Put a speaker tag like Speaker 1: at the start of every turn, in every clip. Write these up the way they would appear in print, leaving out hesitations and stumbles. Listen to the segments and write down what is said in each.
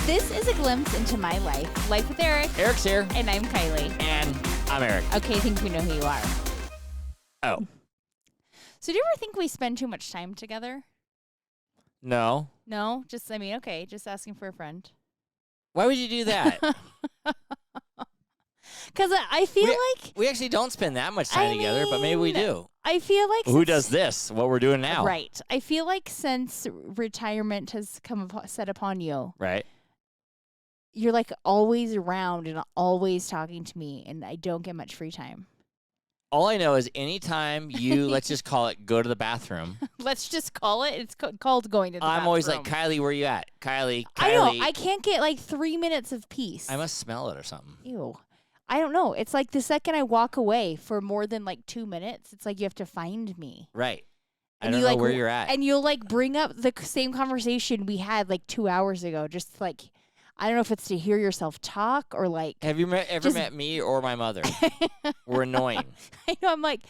Speaker 1: This is a glimpse into my life. Life with Eric.
Speaker 2: Eric's here.
Speaker 1: And I'm Kiley.
Speaker 2: And I'm Eric.
Speaker 1: Okay, I think we know who you are.
Speaker 2: Oh.
Speaker 1: So do you ever think we spend too much time together?
Speaker 2: No.
Speaker 1: No? Just asking for a friend.
Speaker 2: Why would you do that?
Speaker 1: Because I feel like...
Speaker 2: We actually don't spend that much time together, but maybe we do.
Speaker 1: I feel like...
Speaker 2: Who does this? What we're doing now.
Speaker 1: Right. I feel like since retirement has set upon you...
Speaker 2: Right.
Speaker 1: You're like always around and always talking to me, and I don't get much free time.
Speaker 2: All I know is anytime you, let's just call it, go to the bathroom.
Speaker 1: Let's just call it. It's called going to the bathroom.
Speaker 2: I'm always like, Kiley, where you at? Kiley.
Speaker 1: I know. I can't get like 3 minutes of peace.
Speaker 2: I must smell it or something.
Speaker 1: Ew. I don't know. It's like the second I walk away for more than like 2 minutes, it's like you have to find me.
Speaker 2: Right.
Speaker 1: And
Speaker 2: I don't know where you're at.
Speaker 1: And you'll like bring up the same conversation we had like 2 hours ago. Just like, I don't know if it's to hear yourself talk or like.
Speaker 2: Have you ever met me or my mother? We're annoying.
Speaker 1: I know. I'm like,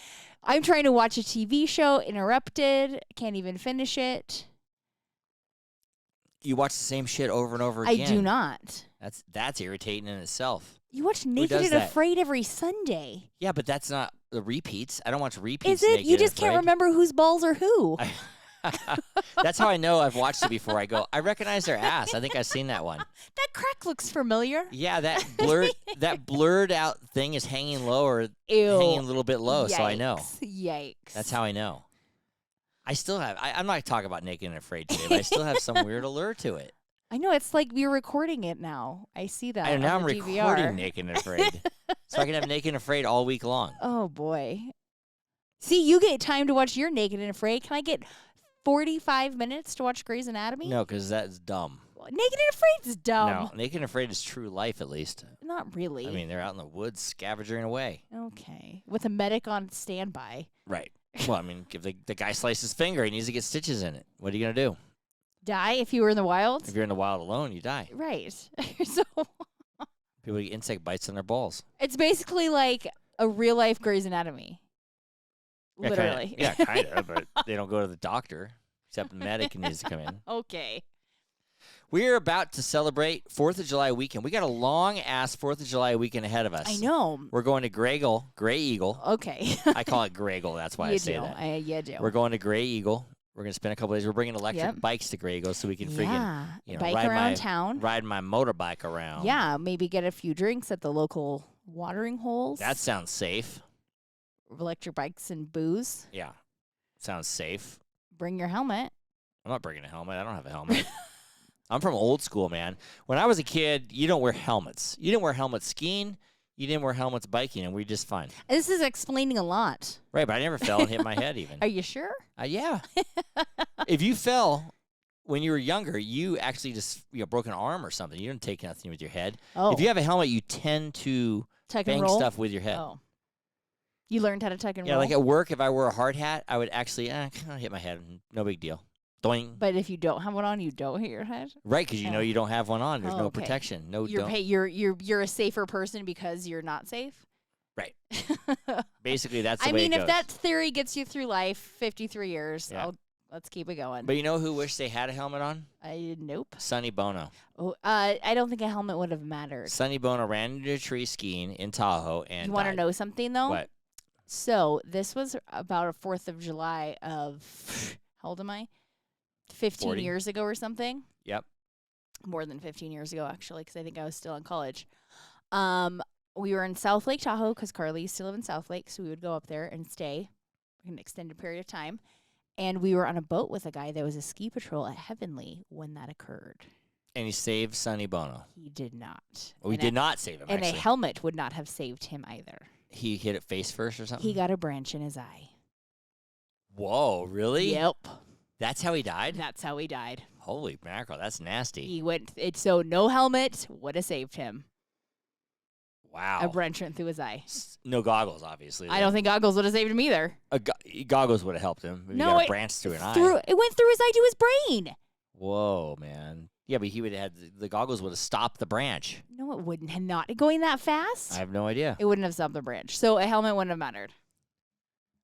Speaker 1: I'm trying to watch a TV show, interrupted, can't even finish it.
Speaker 2: You watch the same shit over and over again.
Speaker 1: I do not.
Speaker 2: That's irritating in itself.
Speaker 1: You watch Naked and Afraid every Sunday.
Speaker 2: Yeah, but that's not the repeats. I don't watch repeats.
Speaker 1: Is it? You just can't remember whose balls are who.
Speaker 2: That's how I know I've watched it before. I go, I recognize their ass. I think I've seen that one.
Speaker 1: That crack looks familiar.
Speaker 2: Yeah, that blurred out thing is hanging low or
Speaker 1: Ew.
Speaker 2: hanging a little bit low, so I know.
Speaker 1: Yikes.
Speaker 2: That's how I know. I still have, I'm not talking about Naked and Afraid today, but I still have some weird allure to it.
Speaker 1: I know, it's like we're recording it now. I see that.
Speaker 2: And now I'm
Speaker 1: DVR.
Speaker 2: recording Naked and Afraid. So I can have Naked and Afraid all week long.
Speaker 1: Oh, boy. See, you get time to watch your Naked and Afraid. Can I get 45 minutes to watch Grey's Anatomy?
Speaker 2: No, because that's dumb.
Speaker 1: Naked and Afraid is dumb.
Speaker 2: No, Naked and Afraid is true life, at least.
Speaker 1: Not really.
Speaker 2: I mean, they're out in the woods scavenging away.
Speaker 1: Okay. With a medic on standby.
Speaker 2: Right. Well, I mean, if the guy slices his finger, he needs to get stitches in it. What are you going to do?
Speaker 1: Die if you were in the wild?
Speaker 2: If you're in the wild alone, you die.
Speaker 1: Right. So
Speaker 2: people get insect bites on their balls.
Speaker 1: it's basically like a real-life Grey's Anatomy.
Speaker 2: Yeah,
Speaker 1: Literally.
Speaker 2: Kind of, but they don't go to the doctor, except the medic needs to come in.
Speaker 1: Okay.
Speaker 2: We're about to celebrate 4th of July weekend. We got a long-ass 4th of July weekend ahead of us.
Speaker 1: I know.
Speaker 2: We're going to Grey Eagle.
Speaker 1: Okay.
Speaker 2: I call it Greygle. That's why I say that.
Speaker 1: You do.
Speaker 2: We're going to Grey Eagle. We're going to spend a couple days. We're bringing electric bikes to Grey Eagle so we can freaking
Speaker 1: bike around town.
Speaker 2: Ride my motorbike around.
Speaker 1: Yeah, maybe get a few drinks at the local watering holes.
Speaker 2: That sounds safe.
Speaker 1: Electric bikes and booze.
Speaker 2: Yeah. Sounds safe.
Speaker 1: Bring your helmet.
Speaker 2: I'm not bringing a helmet. I don't have a helmet. I'm from old school, man. When I was a kid, you don't wear helmets. You didn't wear helmets skiing. You didn't wear helmets biking, and we were just fine.
Speaker 1: This is explaining a lot.
Speaker 2: Right, but I never fell and hit my head even.
Speaker 1: Are you sure?
Speaker 2: Yeah. If you fell when you were younger, you actually just broke an arm or something. You didn't take nothing with your head.
Speaker 1: Oh.
Speaker 2: If you have a helmet, you tend to bang stuff with your head.
Speaker 1: Oh. You learned how to tuck and roll?
Speaker 2: Yeah, like at work, if I wore a hard hat, I would actually kind of hit my head. No big deal. Doing.
Speaker 1: But if you don't have one on, you don't hit your head?
Speaker 2: Right, because you know you don't have one on. There's no
Speaker 1: okay.
Speaker 2: protection.
Speaker 1: You're a safer person because you're not safe?
Speaker 2: Right. Basically, that's the way it goes.
Speaker 1: I mean, if that theory gets you through life, 53 years, let's keep it going.
Speaker 2: But you know who wished they had a helmet on?
Speaker 1: Nope.
Speaker 2: Sonny Bono.
Speaker 1: Oh, I don't think a helmet would have mattered.
Speaker 2: Sonny Bono ran into a tree skiing in Tahoe and
Speaker 1: You want to know something, though?
Speaker 2: What?
Speaker 1: So this was about a 4th of July of, how old am I? 15
Speaker 2: 40.
Speaker 1: years ago or something.
Speaker 2: Yep.
Speaker 1: More than 15 years ago, actually, because I think I was still in college. We were in South Lake Tahoe because Carly used to live in South Lake, so we would go up there and stay for an extended period of time. And we were on a boat with a guy that was a ski patrol at Heavenly when that occurred.
Speaker 2: And he saved Sonny Bono.
Speaker 1: He did not.
Speaker 2: We did not save him,
Speaker 1: and
Speaker 2: actually.
Speaker 1: a helmet would not have saved him either.
Speaker 2: He hit it face first or something?
Speaker 1: He got a branch in his eye.
Speaker 2: Whoa, really?
Speaker 1: Yep.
Speaker 2: That's how he died?
Speaker 1: That's how he died.
Speaker 2: Holy mackerel, that's nasty.
Speaker 1: He went, so no helmet would have saved him.
Speaker 2: Wow.
Speaker 1: A branch went through his eye.
Speaker 2: No goggles, obviously.
Speaker 1: I don't think goggles would have saved him either.
Speaker 2: Goggles would have helped him. If
Speaker 1: No,
Speaker 2: he got a branch through an eye.
Speaker 1: It went through his eye to his brain.
Speaker 2: Whoa, man. Yeah, but he would have had the goggles would have stopped the branch.
Speaker 1: No, it wouldn't have not going that fast.
Speaker 2: I have no idea.
Speaker 1: It wouldn't have stopped the branch. So a helmet wouldn't have mattered.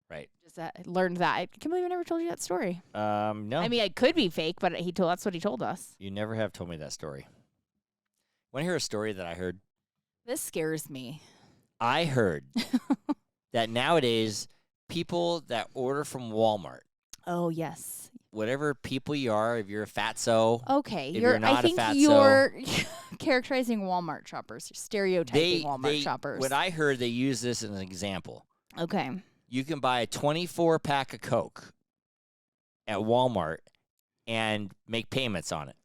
Speaker 2: Right.
Speaker 1: Just learned that. I can't believe I never told you that story.
Speaker 2: No.
Speaker 1: I mean, it could be fake, but that's what he told us.
Speaker 2: You never have told me that story. Want to hear a story that I heard?
Speaker 1: This scares me.
Speaker 2: I heard that nowadays people that order from Walmart,
Speaker 1: Oh, yes.
Speaker 2: whatever people you are, if you're a fatso,
Speaker 1: Okay.
Speaker 2: if you're not
Speaker 1: I think
Speaker 2: a fatso,
Speaker 1: you're characterizing Walmart shoppers. You're stereotyping Walmart shoppers.
Speaker 2: What I heard, they use this as an example.
Speaker 1: Okay.
Speaker 2: You can buy a 24-pack of Coke at Walmart and make payments on it.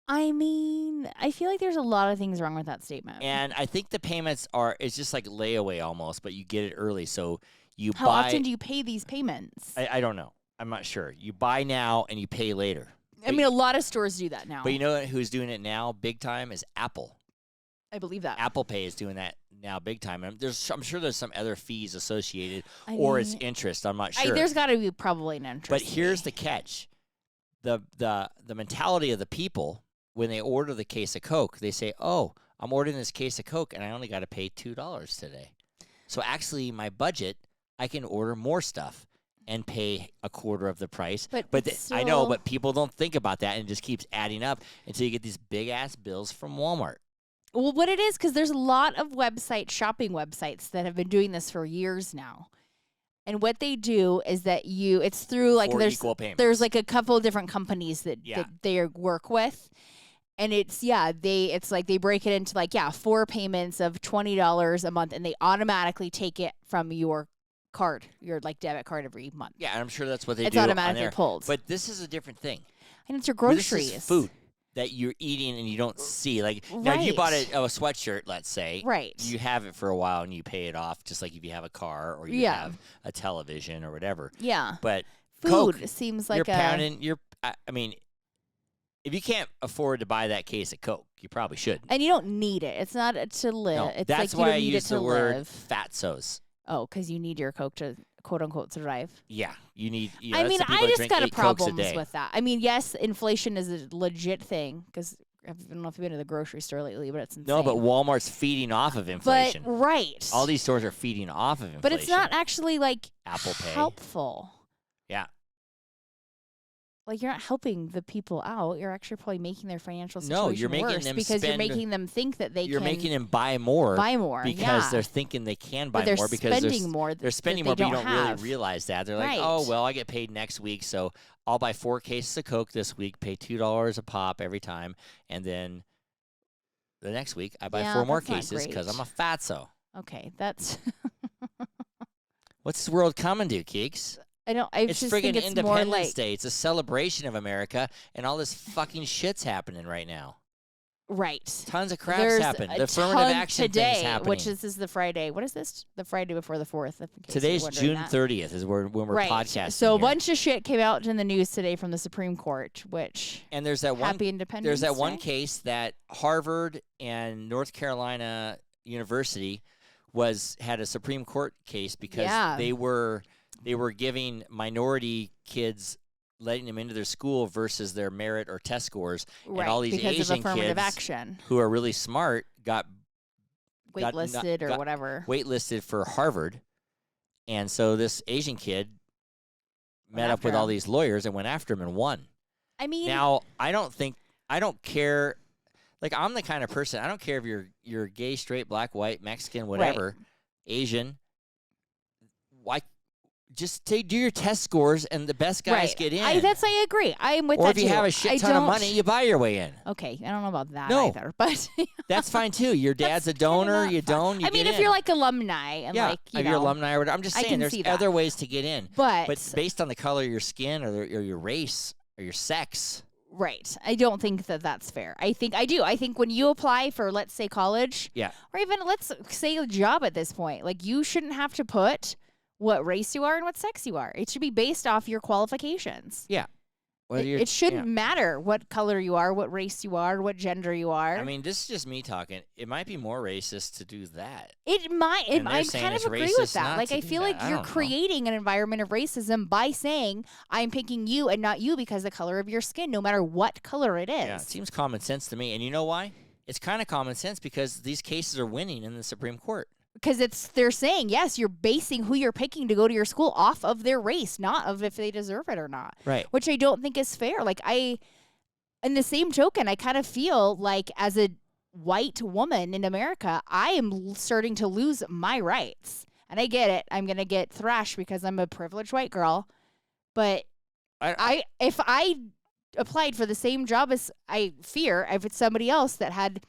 Speaker 1: I mean, I feel like there's a lot of things wrong with that statement.
Speaker 2: And I think the payments it's just like layaway almost, but you get it early. So you
Speaker 1: How
Speaker 2: buy.
Speaker 1: often do you pay these payments?
Speaker 2: I don't know. I'm not sure. You buy now and you pay later.
Speaker 1: I mean, a lot of stores do that now.
Speaker 2: But you know who's doing it now big time is Apple.
Speaker 1: I believe that.
Speaker 2: Apple Pay is doing that now big time. And I'm sure there's some other fees associated
Speaker 1: I
Speaker 2: it's
Speaker 1: mean,
Speaker 2: interest. I'm not sure.
Speaker 1: There's got to be probably an interest.
Speaker 2: But here's the catch. The mentality of the people, when they order the case of Coke, they say, oh, I'm ordering this case of Coke and I only got to pay $2 today. So actually my budget, I can order more stuff and pay a quarter of the price. But I know, but people don't think about that, and it just keeps adding up until you get these big-ass bills from Walmart.
Speaker 1: Well, what it is, because there's a lot of shopping websites that have been doing this for years now. And what they do is that it's through like there's like a couple of different companies that they work with. And it's like they break it into like 4 payments of $20 a month, and they automatically take it from your card, your like debit card every month.
Speaker 2: Yeah, and I'm sure that's what they do.
Speaker 1: It's automatically pulled.
Speaker 2: But this is a different thing.
Speaker 1: And it's your groceries.
Speaker 2: This is food that you're eating and you don't see. Like now, if you bought a sweatshirt, let's say, you have it for a while and you pay it off, just like if you have a car or you have a television or whatever.
Speaker 1: Yeah.
Speaker 2: But
Speaker 1: food
Speaker 2: Coke,
Speaker 1: seems like
Speaker 2: you're pounding. I mean, if you can't afford to buy that case of Coke, you probably should.
Speaker 1: And you don't need it. It's not to live.
Speaker 2: No,
Speaker 1: it's
Speaker 2: that's
Speaker 1: like
Speaker 2: why
Speaker 1: you don't
Speaker 2: I
Speaker 1: need
Speaker 2: use
Speaker 1: it to
Speaker 2: the word
Speaker 1: live.
Speaker 2: fatsos.
Speaker 1: Oh, because you need your Coke to quote unquote survive.
Speaker 2: Yeah, you need.
Speaker 1: I mean, I just got a
Speaker 2: problem
Speaker 1: with that. I mean, yes, inflation is a legit thing because I don't know if you've been to the grocery store lately, but it's insane.
Speaker 2: No, but Walmart's feeding off of inflation.
Speaker 1: But right,
Speaker 2: all these stores are feeding off of inflation.
Speaker 1: But it's not actually like
Speaker 2: Apple Pay
Speaker 1: helpful.
Speaker 2: Yeah.
Speaker 1: Like you're not helping the people out. You're actually probably making their financial situation
Speaker 2: worse. No, you're making them
Speaker 1: because you're making them think that
Speaker 2: you're making them buy more. Because they're thinking they can buy more because they're spending more. They're spending more, but you don't really realize that. They're like, oh, well, I get paid next week, so I'll buy 4 cases of Coke this week, pay $2 a pop every time, and then the next week I buy 4 more cases because I'm a fatso.
Speaker 1: Okay, that's
Speaker 2: what's this world coming to, Keeks?
Speaker 1: It's
Speaker 2: just friggin' Independence Day. It's a celebration of America, and all this fucking shit's happening right now.
Speaker 1: Right.
Speaker 2: Tons of crap's happening. The affirmative action thing's happening.
Speaker 1: Which is the Friday. What is this? The Friday before the 4th.
Speaker 2: Today's June 30th is when we're podcasting.
Speaker 1: So a bunch of shit came out in the news today from the Supreme Court,
Speaker 2: and there's that
Speaker 1: Happy Independence
Speaker 2: There's that
Speaker 1: Day?
Speaker 2: one case that Harvard and North Carolina University had a Supreme Court case because they were giving minority kids, letting them into their school versus their merit or test scores.
Speaker 1: Right,
Speaker 2: and all these
Speaker 1: because
Speaker 2: Asian
Speaker 1: of affirmative
Speaker 2: kids
Speaker 1: action.
Speaker 2: Who are really smart got
Speaker 1: waitlisted or whatever.
Speaker 2: Waitlisted for Harvard. And so this Asian kid met up with all these lawyers and went after him and won.
Speaker 1: I mean,
Speaker 2: now, I don't care. Like, I'm the kind of person, I don't care if you're gay, straight, black, white, Mexican, whatever, Asian. Why? Just do your test scores, and the best guys get in.
Speaker 1: I agree. I'm with that.
Speaker 2: Or if you have a shit ton of money, you buy your way in.
Speaker 1: Okay, I don't know about that either, but
Speaker 2: that's fine too. Your dad's a donor, you don't. You
Speaker 1: I mean, if you're like alumni and
Speaker 2: if you're alumni or whatever, I'm just saying there's other ways to get in.
Speaker 1: But
Speaker 2: based on the color of your skin or your race or your sex.
Speaker 1: Right. I don't think that that's fair. I think when you apply for, let's say, college, or even let's say a job at this point, like you shouldn't have to put what race you are and what sex you are. It should be based off your qualifications.
Speaker 2: Yeah.
Speaker 1: It shouldn't matter what color you are, what race you are, what gender you are.
Speaker 2: I mean, this is just me talking. It might be more racist to do that.
Speaker 1: It might. I kind of agree with that. Like, I feel like you're creating an environment of racism by saying, I'm picking you and not you because of the color of your skin, no matter what color it is.
Speaker 2: Yeah, it seems common sense to me. And you know why? It's kind of common sense because these cases are winning in the Supreme Court.
Speaker 1: Because they're saying, yes, you're basing who you're picking to go to your school off of their race, not of if they deserve it or not.
Speaker 2: Right.
Speaker 1: Which I don't think is fair. Like, in the same token, I kind of feel like as a white woman in America, I am starting to lose my rights. And I get it. I'm going to get thrashed because I'm a privileged white girl. But if I applied for the same job as if it's somebody else that had,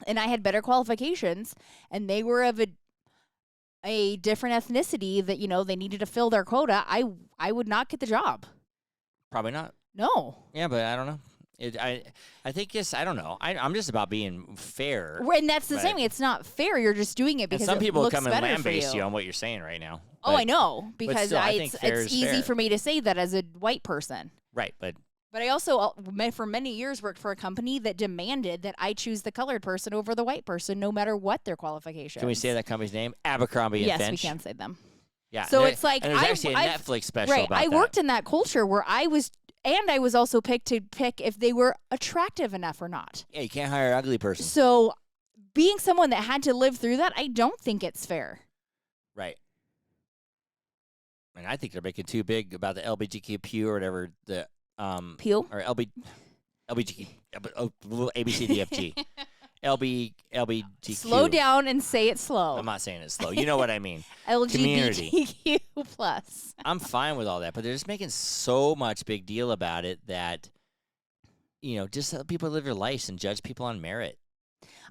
Speaker 1: and I had better qualifications, and they were of a different ethnicity that, they needed to fill their quota, I would not get the job.
Speaker 2: Probably not.
Speaker 1: No.
Speaker 2: Yeah, but I don't know. I think I don't know. I'm just about being fair.
Speaker 1: And that's the same. It's not fair. You're just doing it because
Speaker 2: some people
Speaker 1: looks
Speaker 2: come and
Speaker 1: lambaste
Speaker 2: you on what you're saying right now.
Speaker 1: Oh, I know, because
Speaker 2: still, I think
Speaker 1: it's easy for me to say that as a white person.
Speaker 2: Right, but
Speaker 1: I also, for many years, worked for a company that demanded that I choose the colored person over the white person, no matter what their qualifications.
Speaker 2: Can we say that company's name? Abercrombie and Finch?
Speaker 1: Yes, we can say them.
Speaker 2: Yeah.
Speaker 1: So it's like
Speaker 2: and there's actually a Netflix special about that.
Speaker 1: I worked in that culture where I was also picked to pick if they were attractive enough or not.
Speaker 2: Yeah, you can't hire an ugly person.
Speaker 1: So being someone that had to live through that, I don't think it's fair.
Speaker 2: Right. And I think they're making too big about the LGBTQ or whatever
Speaker 1: Pew?
Speaker 2: Or LBGQ, ABCDFG. LBGQ.
Speaker 1: Slow down and say it slow.
Speaker 2: I'm not saying it slow. You know what I mean.
Speaker 1: LGBTQ plus.
Speaker 2: I'm fine with all that, but they're just making so much big deal about it that, just let people live their lives and judge people on merit.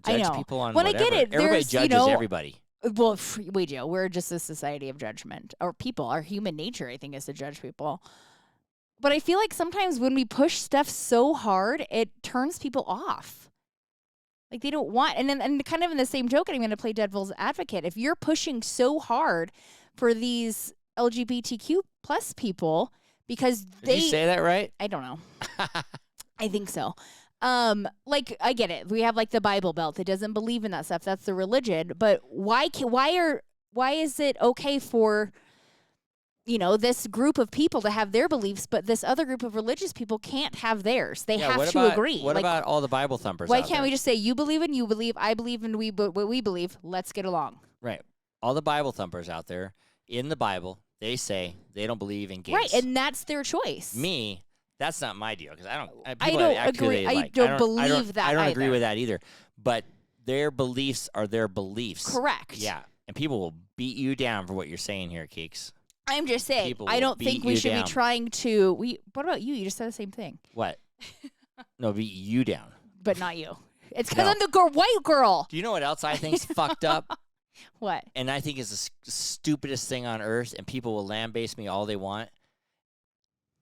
Speaker 2: Judge
Speaker 1: I know.
Speaker 2: people on
Speaker 1: when
Speaker 2: whatever.
Speaker 1: I get it,
Speaker 2: Everybody judges everybody.
Speaker 1: Well, we do. We're just a society of judgment. Or people. Our human nature, I think, is to judge people. But I feel like sometimes when we push stuff so hard, it turns people off. Like they don't want, and kind of in the same joke, I'm going to play devil's advocate. If you're pushing so hard for these LGBTQ plus people, because
Speaker 2: Did you say that right?
Speaker 1: I don't know. I think so. I get it. We have like the Bible Belt that doesn't believe in that stuff. That's the religion. But why is it okay for this group of people to have their beliefs, but this other group of religious people can't have theirs? They have to agree.
Speaker 2: What about all the Bible thumpers?
Speaker 1: Why can't we just say, you believe in you believe, I believe in what we believe, let's get along?
Speaker 2: Right. All the Bible thumpers out there, in the Bible, they say they don't believe in gays.
Speaker 1: Right, and that's their choice.
Speaker 2: Me, that's not my deal, because I don't
Speaker 1: agree. I don't believe that
Speaker 2: I don't
Speaker 1: either.
Speaker 2: agree with that either. But their beliefs are their beliefs.
Speaker 1: Correct.
Speaker 2: Yeah. And people will beat you down for what you're saying here, Keeks.
Speaker 1: I'm just saying, I don't think we should be trying to. What about you? You just said the same thing.
Speaker 2: What? No, beat you down.
Speaker 1: But not you. It's because I'm the white girl.
Speaker 2: Do you know what else I think's fucked up?
Speaker 1: What?
Speaker 2: And I think is the stupidest thing on earth, and people will lambaste me all they want,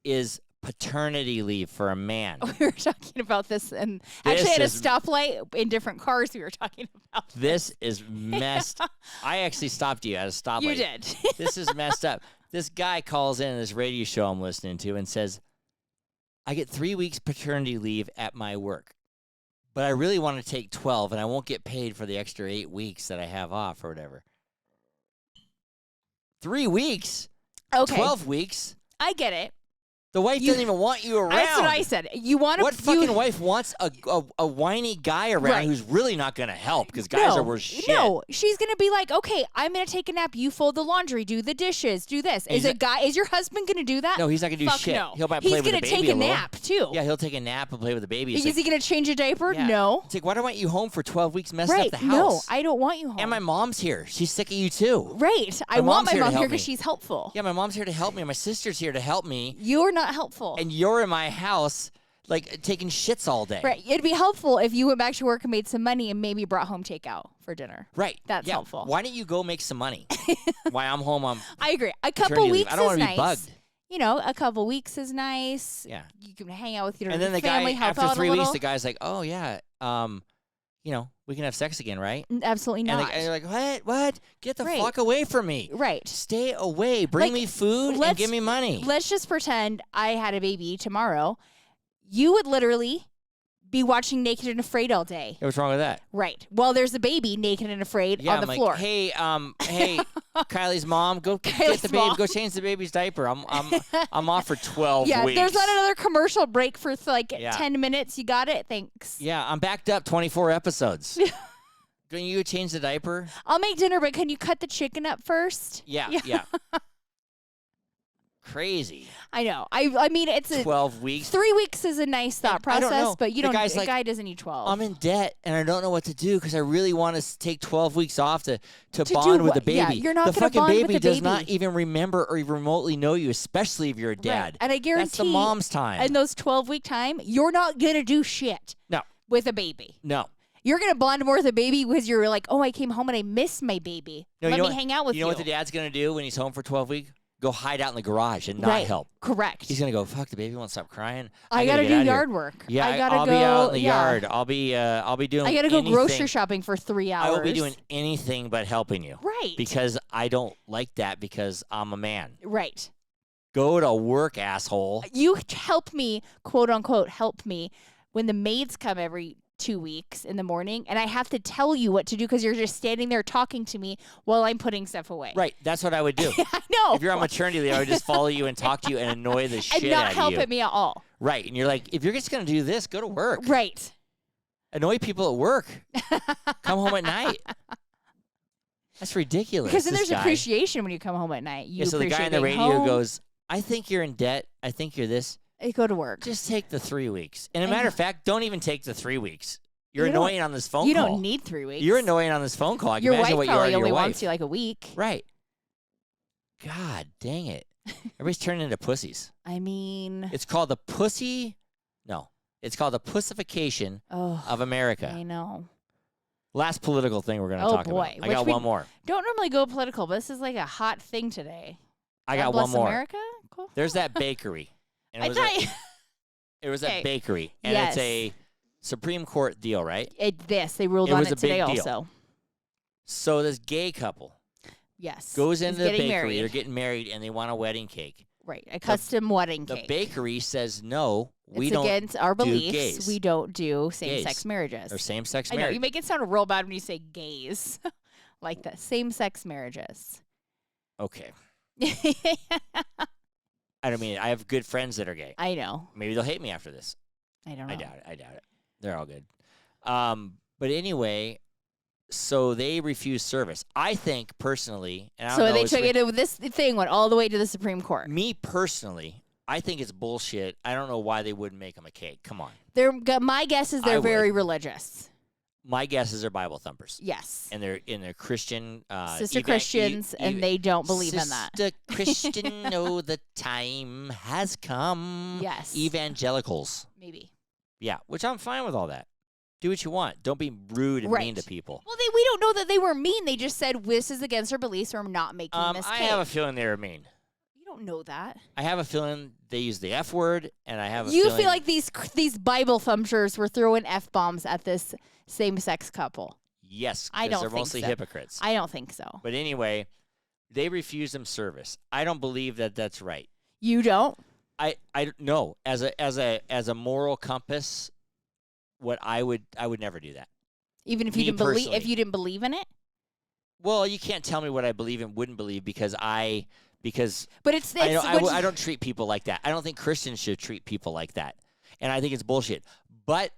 Speaker 2: is paternity leave for a man.
Speaker 1: We were talking about this, and actually at a stoplight in different cars we were talking about
Speaker 2: this. Is messed. I actually stopped you at a stoplight.
Speaker 1: You did.
Speaker 2: This is messed up. This guy calls in this radio show I'm listening to and says, I get 3 weeks paternity leave at my work, but I really want to take 12, and I won't get paid for the extra 8 weeks that I have off or whatever. 3 weeks?
Speaker 1: Okay.
Speaker 2: 12 weeks?
Speaker 1: I get it.
Speaker 2: The wife doesn't even want you around.
Speaker 1: That's what I said. You want
Speaker 2: What fucking wife wants a whiny guy around who's really not going to help, because guys are worth shit?
Speaker 1: No, she's going to be like, okay, I'm going to take a nap. You fold the laundry, do the dishes, do this. Is your husband going to do that?
Speaker 2: No, he's not going to do shit.
Speaker 1: No.
Speaker 2: He'll play with the baby a little.
Speaker 1: He's going to take a nap, too.
Speaker 2: Yeah, he'll take a nap and play with the baby.
Speaker 1: Is he going to change a diaper?
Speaker 2: Yeah.
Speaker 1: No.
Speaker 2: It's like, why do I want you home for 12 weeks messing up the house?
Speaker 1: No, I don't want you home.
Speaker 2: And my mom's here. She's sick of you, too.
Speaker 1: Right. I want my mom here because she's helpful.
Speaker 2: Yeah, my mom's here to help me. My sister's here to help me.
Speaker 1: You're not helpful.
Speaker 2: And you're in my house, like, taking shits all day.
Speaker 1: Right. It'd be helpful if you went back to work and made some money and maybe brought home takeout for dinner.
Speaker 2: Right.
Speaker 1: That's helpful.
Speaker 2: Why don't you go make some money? Why I'm home on
Speaker 1: I agree. A couple weeks
Speaker 2: I don't want
Speaker 1: is
Speaker 2: to be bugged.
Speaker 1: A couple weeks is nice.
Speaker 2: Yeah.
Speaker 1: You can hang out with your
Speaker 2: family. And then the
Speaker 1: family,
Speaker 2: guy,
Speaker 1: help
Speaker 2: after
Speaker 1: out
Speaker 2: 3
Speaker 1: a
Speaker 2: weeks,
Speaker 1: little.
Speaker 2: the guy's like, oh, yeah, we can have sex again, right?
Speaker 1: Absolutely not.
Speaker 2: And you're like, what? Get the fuck away from me.
Speaker 1: Right.
Speaker 2: Stay away. Bring me food and give me money.
Speaker 1: Let's just pretend I had a baby tomorrow. You would literally be watching Naked and Afraid all day.
Speaker 2: What's wrong with that?
Speaker 1: Right. Well, there's a baby naked and afraid on the floor.
Speaker 2: Like, hey, Kiley's mom, go get the baby. Go change the baby's diaper. I'm off for 12 weeks.
Speaker 1: Yeah, there's not another commercial break for 10 minutes. You got it? Thanks.
Speaker 2: Yeah, I'm backed up 24 episodes. Can you change the diaper?
Speaker 1: I'll make dinner, but can you cut the chicken up first?
Speaker 2: Yeah. crazy.
Speaker 1: I know. I mean, it's
Speaker 2: 12 weeks.
Speaker 1: 3 weeks is a nice thought
Speaker 2: I don't
Speaker 1: process,
Speaker 2: know.
Speaker 1: but you
Speaker 2: The
Speaker 1: don't.
Speaker 2: guy's
Speaker 1: A
Speaker 2: like,
Speaker 1: guy doesn't need 12.
Speaker 2: I'm in debt and I don't know what to do because I really want to take 12 weeks off to
Speaker 1: do
Speaker 2: bond with the
Speaker 1: what? Yeah,
Speaker 2: baby.
Speaker 1: you're not
Speaker 2: the
Speaker 1: gonna
Speaker 2: fucking
Speaker 1: bond with
Speaker 2: baby
Speaker 1: the
Speaker 2: does
Speaker 1: baby.
Speaker 2: not even remember or even remotely know you, especially if you're a dad.
Speaker 1: Right. And I guarantee
Speaker 2: that's the mom's time.
Speaker 1: in those 12-week time, you're not gonna do shit.
Speaker 2: No.
Speaker 1: With a baby.
Speaker 2: No.
Speaker 1: You're going to bond more with a baby because you're like, oh, I came home and I missed my baby.
Speaker 2: No,
Speaker 1: Let me hang out with you.
Speaker 2: You know what the dad's going to do when he's home for 12 weeks? Go hide out in the garage and not help.
Speaker 1: Correct.
Speaker 2: He's going to go, fuck, the baby won't stop crying.
Speaker 1: I got to do yard work.
Speaker 2: Yeah,
Speaker 1: I gotta
Speaker 2: I'll
Speaker 1: go,
Speaker 2: be out in the yard. I'll be doing
Speaker 1: I got to go
Speaker 2: anything.
Speaker 1: grocery shopping for 3 hours.
Speaker 2: I won't be doing anything but helping you.
Speaker 1: Right.
Speaker 2: Because I don't like that because I'm a man.
Speaker 1: Right.
Speaker 2: Go to work, asshole.
Speaker 1: You help me, quote unquote, help me when the maids come every 2 weeks in the morning and I have to tell you what to do because you're just standing there talking to me while I'm putting stuff away.
Speaker 2: Right. That's what I would do.
Speaker 1: I know.
Speaker 2: If you're on maternity leave, I would just follow you and talk to you and annoy the shit out of you.
Speaker 1: And not help at me at all.
Speaker 2: Right. And you're like, if you're just going to do this, go to work.
Speaker 1: Right.
Speaker 2: Annoy people at work. Come home at night. That's ridiculous.
Speaker 1: Because then
Speaker 2: this
Speaker 1: there's
Speaker 2: guy.
Speaker 1: appreciation when you come home at night. You
Speaker 2: So the guy on the radio goes, I think you're in debt. I think you're this.
Speaker 1: I go to work.
Speaker 2: Just take the 3 weeks. And a matter of fact, don't even take the 3 weeks. You're
Speaker 1: You
Speaker 2: annoying on this phone call.
Speaker 1: You don't need 3 weeks.
Speaker 2: You're annoying on this phone call. I can
Speaker 1: Your
Speaker 2: imagine
Speaker 1: wife
Speaker 2: what you are
Speaker 1: probably
Speaker 2: to your
Speaker 1: only
Speaker 2: wife.
Speaker 1: wants you like a week.
Speaker 2: Right. God dang it. Everybody's turning into pussies.
Speaker 1: I mean.
Speaker 2: It's called the pussy. No. It's called the pussification of America.
Speaker 1: I know.
Speaker 2: Last political thing we're going to talk about. I got one more.
Speaker 1: Don't normally go political, but this is like a hot thing today.
Speaker 2: I got
Speaker 1: God
Speaker 2: one
Speaker 1: bless
Speaker 2: more.
Speaker 1: America? Cool.
Speaker 2: There's that bakery. And it was a bakery. And
Speaker 1: Yes.
Speaker 2: it's a Supreme Court deal, right?
Speaker 1: They ruled on
Speaker 2: was
Speaker 1: it
Speaker 2: a big
Speaker 1: today
Speaker 2: deal.
Speaker 1: also.
Speaker 2: So this gay couple goes into the bakery.
Speaker 1: Married.
Speaker 2: They're getting married, and they want a wedding cake.
Speaker 1: Right, a custom wedding
Speaker 2: The
Speaker 1: cake.
Speaker 2: bakery says, no, we
Speaker 1: it's
Speaker 2: don't
Speaker 1: against our
Speaker 2: do
Speaker 1: beliefs.
Speaker 2: gays.
Speaker 1: We don't do same-sex marriages.
Speaker 2: Or same-sex
Speaker 1: I know,
Speaker 2: marriage.
Speaker 1: you make it sound real bad when you say gays. Like that. Same-sex marriages.
Speaker 2: Okay. I don't mean, I have good friends that are gay.
Speaker 1: I know.
Speaker 2: Maybe they'll hate me after this.
Speaker 1: I don't know.
Speaker 2: I doubt it. They're all good. But anyway, so they refuse service. I think personally, and I don't
Speaker 1: So
Speaker 2: know,
Speaker 1: they
Speaker 2: it's
Speaker 1: took it. This thing went all the way to the Supreme Court.
Speaker 2: me personally, I think it's bullshit. I don't know why they wouldn't make them a cake. Come on.
Speaker 1: My guess is
Speaker 2: I
Speaker 1: they're
Speaker 2: would.
Speaker 1: very religious.
Speaker 2: My guess is they're Bible thumpers.
Speaker 1: Yes.
Speaker 2: And they're in their Christian
Speaker 1: Sister Christians, and they don't believe in that.
Speaker 2: Sister Christian, oh, the time has come.
Speaker 1: Yes.
Speaker 2: Evangelicals.
Speaker 1: Maybe.
Speaker 2: Yeah, which I'm fine with all that. Do what you want. Don't be rude and mean to people.
Speaker 1: Well, we don't know that they were mean. They just said, this is against our beliefs, or I'm not making this
Speaker 2: I
Speaker 1: cake.
Speaker 2: have a feeling they were mean.
Speaker 1: You don't know that.
Speaker 2: I have a feeling they used the F word, and I have a
Speaker 1: You
Speaker 2: feeling...
Speaker 1: feel like these Bible thumpers were throwing F-bombs at this same-sex couple.
Speaker 2: Yes,
Speaker 1: I
Speaker 2: because
Speaker 1: don't
Speaker 2: they're
Speaker 1: think
Speaker 2: mostly
Speaker 1: so.
Speaker 2: hypocrites.
Speaker 1: I don't think so.
Speaker 2: But anyway, they refuse them service. I don't believe that that's right.
Speaker 1: You don't?
Speaker 2: I no, as a moral compass, what I would never do that.
Speaker 1: Even if
Speaker 2: Me
Speaker 1: you didn't believe
Speaker 2: personally.
Speaker 1: you didn't believe in it?
Speaker 2: Well, you can't tell me what I believe and wouldn't believe because
Speaker 1: But it's
Speaker 2: I don't treat people like that. I don't think Christians should treat people like that. And I think it's bullshit. But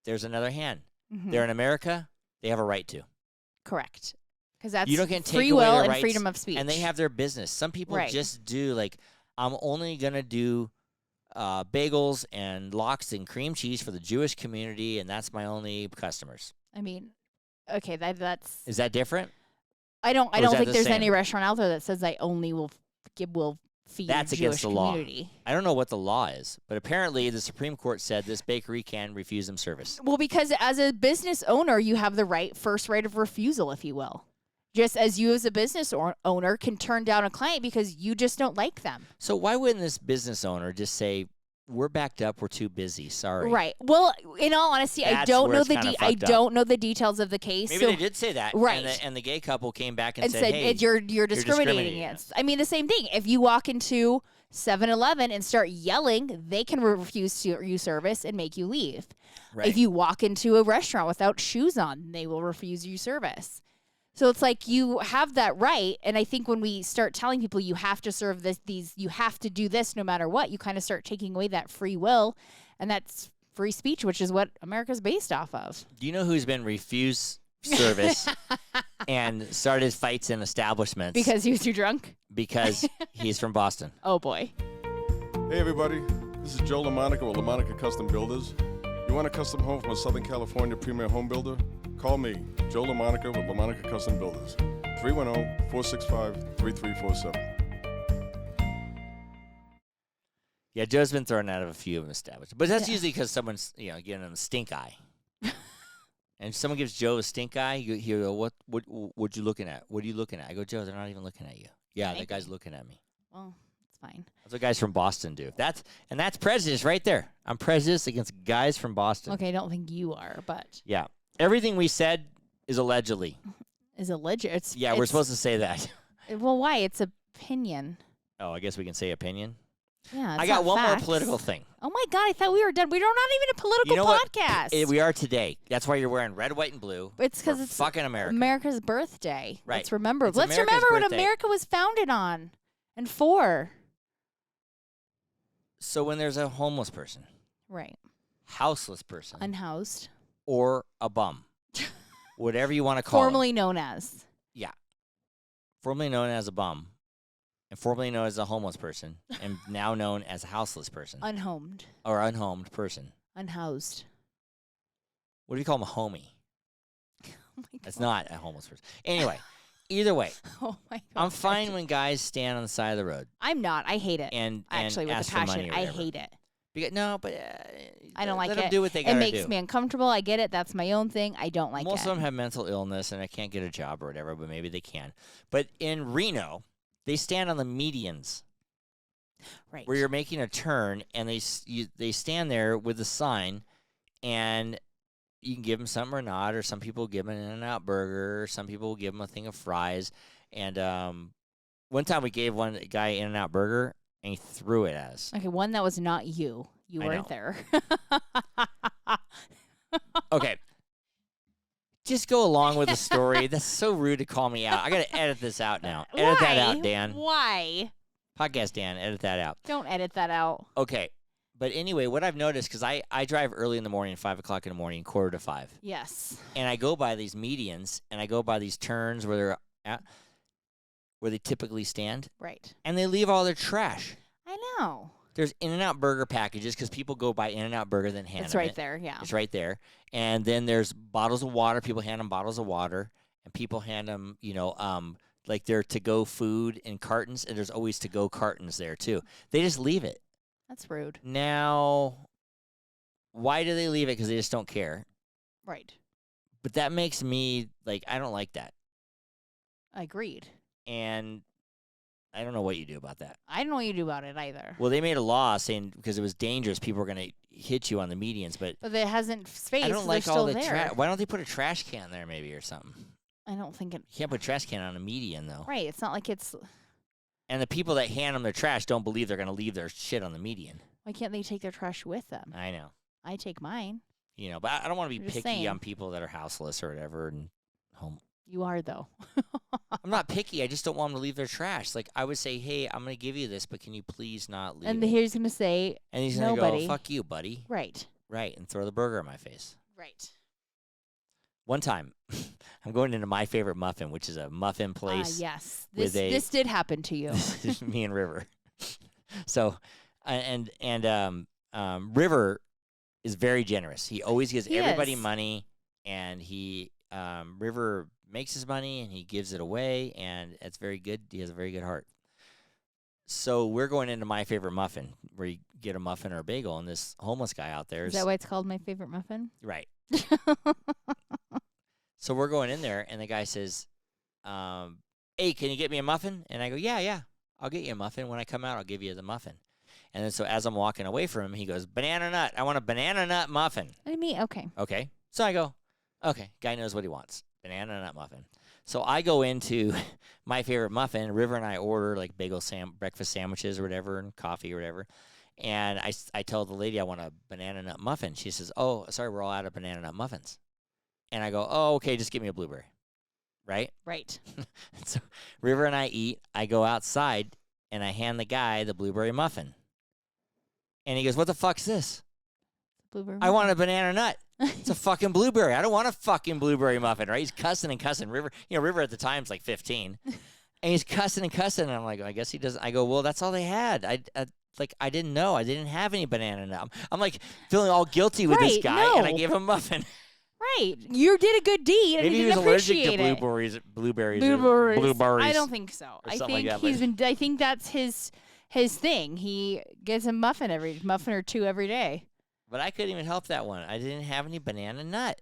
Speaker 2: there's another hand.
Speaker 1: Mhm.
Speaker 2: They're in America. They have a right to.
Speaker 1: Correct. Because that's
Speaker 2: You don't get
Speaker 1: free
Speaker 2: take away
Speaker 1: will
Speaker 2: their
Speaker 1: and
Speaker 2: rights,
Speaker 1: freedom of speech.
Speaker 2: And they have their business. Some people
Speaker 1: Right.
Speaker 2: just do like, I'm only going to do bagels and lox and cream cheese for the Jewish community, and that's my only customers.
Speaker 1: I mean, okay, that's.
Speaker 2: Is that different?
Speaker 1: I don't
Speaker 2: Or is that
Speaker 1: think
Speaker 2: the
Speaker 1: there's
Speaker 2: same?
Speaker 1: any restaurant out there that says I only will feed
Speaker 2: That's
Speaker 1: Jewish
Speaker 2: against the law.
Speaker 1: community.
Speaker 2: I don't know what the law is, but apparently the Supreme Court said this bakery can refuse them service.
Speaker 1: Well, because as a business owner, you have the first right of refusal, if you will. Just as you as a business owner can turn down a client because you just don't like them.
Speaker 2: So why wouldn't this business owner just say, we're backed up, we're too busy, sorry.
Speaker 1: Right. Well, in all honesty, I
Speaker 2: That's
Speaker 1: don't
Speaker 2: where
Speaker 1: know
Speaker 2: it's
Speaker 1: the
Speaker 2: kinda
Speaker 1: I
Speaker 2: fucked up.
Speaker 1: don't know the details of the case.
Speaker 2: Maybe
Speaker 1: so,
Speaker 2: they did say that.
Speaker 1: Right.
Speaker 2: And the gay couple came back
Speaker 1: and
Speaker 2: said,
Speaker 1: said
Speaker 2: hey,
Speaker 1: you're discriminating
Speaker 2: discriminating
Speaker 1: against. I mean, the same thing. If you walk into 7-Eleven and start yelling, they can refuse you service and make you leave.
Speaker 2: right.
Speaker 1: If you walk into a restaurant without shoes on, they will refuse you service. So it's like you have that right, and I think when we start telling people you have to serve you have to do this no matter what, you kind of start taking away that free will, and that's free speech, which is what America's based off of.
Speaker 2: Do you know who's been refused service and started fights in establishments
Speaker 1: Because he was too drunk?
Speaker 2: because he's from Boston.
Speaker 1: Oh, boy.
Speaker 3: Hey everybody, this is Joe LaMonica with LaMonica Custom Builders. You want a custom home from a Southern California premier home builder? Call me, Joe LaMonica with LaMonica Custom Builders, 310-465-3347.
Speaker 2: Yeah, Joe's been thrown out of a few of them established. But that's
Speaker 1: Yeah.
Speaker 2: usually because someone's, giving him a stink eye. And if someone gives Joe a stink eye, you go, what you looking at? What are you looking at? I go, Joe, they're not even looking at you. Yeah, that guy's looking at me.
Speaker 1: Well, it's fine.
Speaker 2: That's what guys from Boston do. That's prejudice right there. I'm prejudiced against guys from Boston.
Speaker 1: Okay, I don't think you are, but
Speaker 2: Yeah. Everything we said is allegedly.
Speaker 1: is it legit?
Speaker 2: We're supposed to say that.
Speaker 1: Well, why? It's opinion.
Speaker 2: Oh, I guess we can say opinion.
Speaker 1: Yeah, it's
Speaker 2: I got
Speaker 1: not
Speaker 2: one more
Speaker 1: facts.
Speaker 2: political thing.
Speaker 1: Oh my God, I thought we were done. We're not even a political
Speaker 2: You know what?
Speaker 1: podcast.
Speaker 2: We are today. That's why you're wearing red, white, and blue.
Speaker 1: It's because
Speaker 2: for
Speaker 1: it's
Speaker 2: fucking America.
Speaker 1: America's birthday.
Speaker 2: Right.
Speaker 1: Let's remember.
Speaker 2: It's
Speaker 1: Let's
Speaker 2: America's
Speaker 1: remember what
Speaker 2: birthday.
Speaker 1: America was founded on and for.
Speaker 2: So when there's a homeless person,
Speaker 1: Right.
Speaker 2: houseless person,
Speaker 1: Unhoused.
Speaker 2: or a bum, whatever you want to call
Speaker 1: Formerly known as.
Speaker 2: them, formerly known as a bum, and formerly known as a homeless person, and now known as a houseless person
Speaker 1: Unhomed.
Speaker 2: or unhomed person.
Speaker 1: Unhoused.
Speaker 2: What do you call them? A homie.
Speaker 1: Oh my God.
Speaker 2: That's not a homeless person. Anyway, either way,
Speaker 1: Oh my God.
Speaker 2: I'm fine when guys stand on the side of the road
Speaker 1: I'm not. I hate it.
Speaker 2: and
Speaker 1: Actually, with
Speaker 2: ask
Speaker 1: a
Speaker 2: for
Speaker 1: passion,
Speaker 2: money or
Speaker 1: I
Speaker 2: whatever.
Speaker 1: hate it.
Speaker 2: I
Speaker 1: don't like
Speaker 2: let them
Speaker 1: it.
Speaker 2: do what they
Speaker 1: It
Speaker 2: gotta
Speaker 1: makes
Speaker 2: do.
Speaker 1: me uncomfortable. I get it. That's my own thing. I don't like
Speaker 2: Most
Speaker 1: it.
Speaker 2: of them have mental illness and I can't get a job or whatever, but maybe they can. But in Reno, they stand on the medians
Speaker 1: Right.
Speaker 2: where you're making a turn, and they stand there with a sign, and you can give them something or not, or some people give them an In-N-Out burger, or some people give them a thing of fries. And one time we gave one guy an In-N-Out burger, and he threw it at us.
Speaker 1: Okay, one that was not you. You
Speaker 2: I
Speaker 1: weren't
Speaker 2: know.
Speaker 1: there.
Speaker 2: Okay. Just go along with the story. That's so rude to call me out. I got to edit this out now. Edit that out, Dan.
Speaker 1: Why?
Speaker 2: Podcast Dan, edit that out.
Speaker 1: Don't edit that out.
Speaker 2: Okay. But anyway, what I've noticed, because I drive early in the morning, 5 o'clock in the morning, 4:45.
Speaker 1: Yes.
Speaker 2: And I go by these medians, and I go by these turns where they're at, where they typically stand,
Speaker 1: Right.
Speaker 2: and they leave all their trash.
Speaker 1: I know.
Speaker 2: There's In-N-Out burger packages because people go buy In-N-Out burger, then hand
Speaker 1: It's
Speaker 2: them
Speaker 1: right
Speaker 2: it.
Speaker 1: there. Yeah.
Speaker 2: It's right there. And then there's bottles of water. People hand them bottles of water, and people hand them, like their to-go food in cartons, and there's always to-go cartons there, too. They just leave it.
Speaker 1: That's rude.
Speaker 2: Now, why do they leave it? Because they just don't care.
Speaker 1: Right.
Speaker 2: But that makes me, I don't like that.
Speaker 1: Agreed.
Speaker 2: And I don't know what you do about that.
Speaker 1: I don't know what you do about it either.
Speaker 2: Well, they made a law saying because it was dangerous, people were going to hit you on the medians. But
Speaker 1: But it hasn't space.
Speaker 2: I don't
Speaker 1: so
Speaker 2: like
Speaker 1: they're
Speaker 2: all
Speaker 1: still
Speaker 2: the
Speaker 1: there.
Speaker 2: trash. Why don't they put a trash can there maybe or something?
Speaker 1: I don't think it.
Speaker 2: You can't put a trash can on a median, though.
Speaker 1: Right. It's not like it's.
Speaker 2: And the people that hand them their trash don't believe they're going to leave their shit on the median.
Speaker 1: Why can't they take their trash with them?
Speaker 2: I know.
Speaker 1: I take mine.
Speaker 2: But I don't want to be
Speaker 1: I'm just
Speaker 2: picky
Speaker 1: saying.
Speaker 2: on people that are houseless or whatever and home.
Speaker 1: You are though.
Speaker 2: I'm not picky. I just don't want them to leave their trash. Like, I would say, hey, I'm going to give you this, but can you please not leave
Speaker 1: And
Speaker 2: it?
Speaker 1: here's gonna say
Speaker 2: And he's going to
Speaker 1: nobody.
Speaker 2: go, fuck you, buddy.
Speaker 1: right.
Speaker 2: Right, and throw the burger in my face.
Speaker 1: Right.
Speaker 2: One time, I'm going into My Favorite Muffin, which is a muffin place.
Speaker 1: Yes.
Speaker 2: with
Speaker 1: This did happen to you.
Speaker 2: Me and River. So, River is very generous. He always gives
Speaker 1: He
Speaker 2: everybody
Speaker 1: is.
Speaker 2: money, and River makes his money and he gives it away, and it's very good. He has a very good heart. So we're going into My Favorite Muffin, where you get a muffin or a bagel, and this homeless guy out there
Speaker 1: Is that why it's called My Favorite Muffin?
Speaker 2: right. So we're going in there, and the guy says, hey, can you get me a muffin? And I go, yeah, I'll get you a muffin. When I come out, I'll give you the muffin. And then so as I'm walking away from him, he goes, banana nut. I want a banana nut muffin.
Speaker 1: What do you mean? Okay.
Speaker 2: Okay. So I go, okay, guy knows what he wants. Banana nut muffin. So I go into My Favorite Muffin. River and I order like breakfast sandwiches or whatever and coffee or whatever. And I tell the lady I want a banana nut muffin. She says, oh, sorry, we're all out of banana nut muffins. And I go, oh, okay, just give me a blueberry. Right?
Speaker 1: Right.
Speaker 2: So River and I eat. I go outside, and I hand the guy the blueberry muffin. And he goes, what the fuck's this?
Speaker 1: Blueberry.
Speaker 2: I want a banana nut. It's a fucking blueberry. I don't want a fucking blueberry muffin, right? He's cussing and cussing. River at the time's like 15. And he's cussing and cussing. And I'm like, I guess he doesn't. I go, well, that's all they had. I didn't know. I didn't have any banana now. I'm like feeling all guilty with this guy, and I gave him a muffin.
Speaker 1: Right. You did a good deed, and
Speaker 2: Maybe
Speaker 1: he
Speaker 2: he was
Speaker 1: didn't
Speaker 2: allergic
Speaker 1: appreciate
Speaker 2: to
Speaker 1: it.
Speaker 2: blueberries.
Speaker 1: I don't think so. I think I think that's his thing. He gets a muffin or two every day.
Speaker 2: But I couldn't even help that one. I didn't have any banana nut.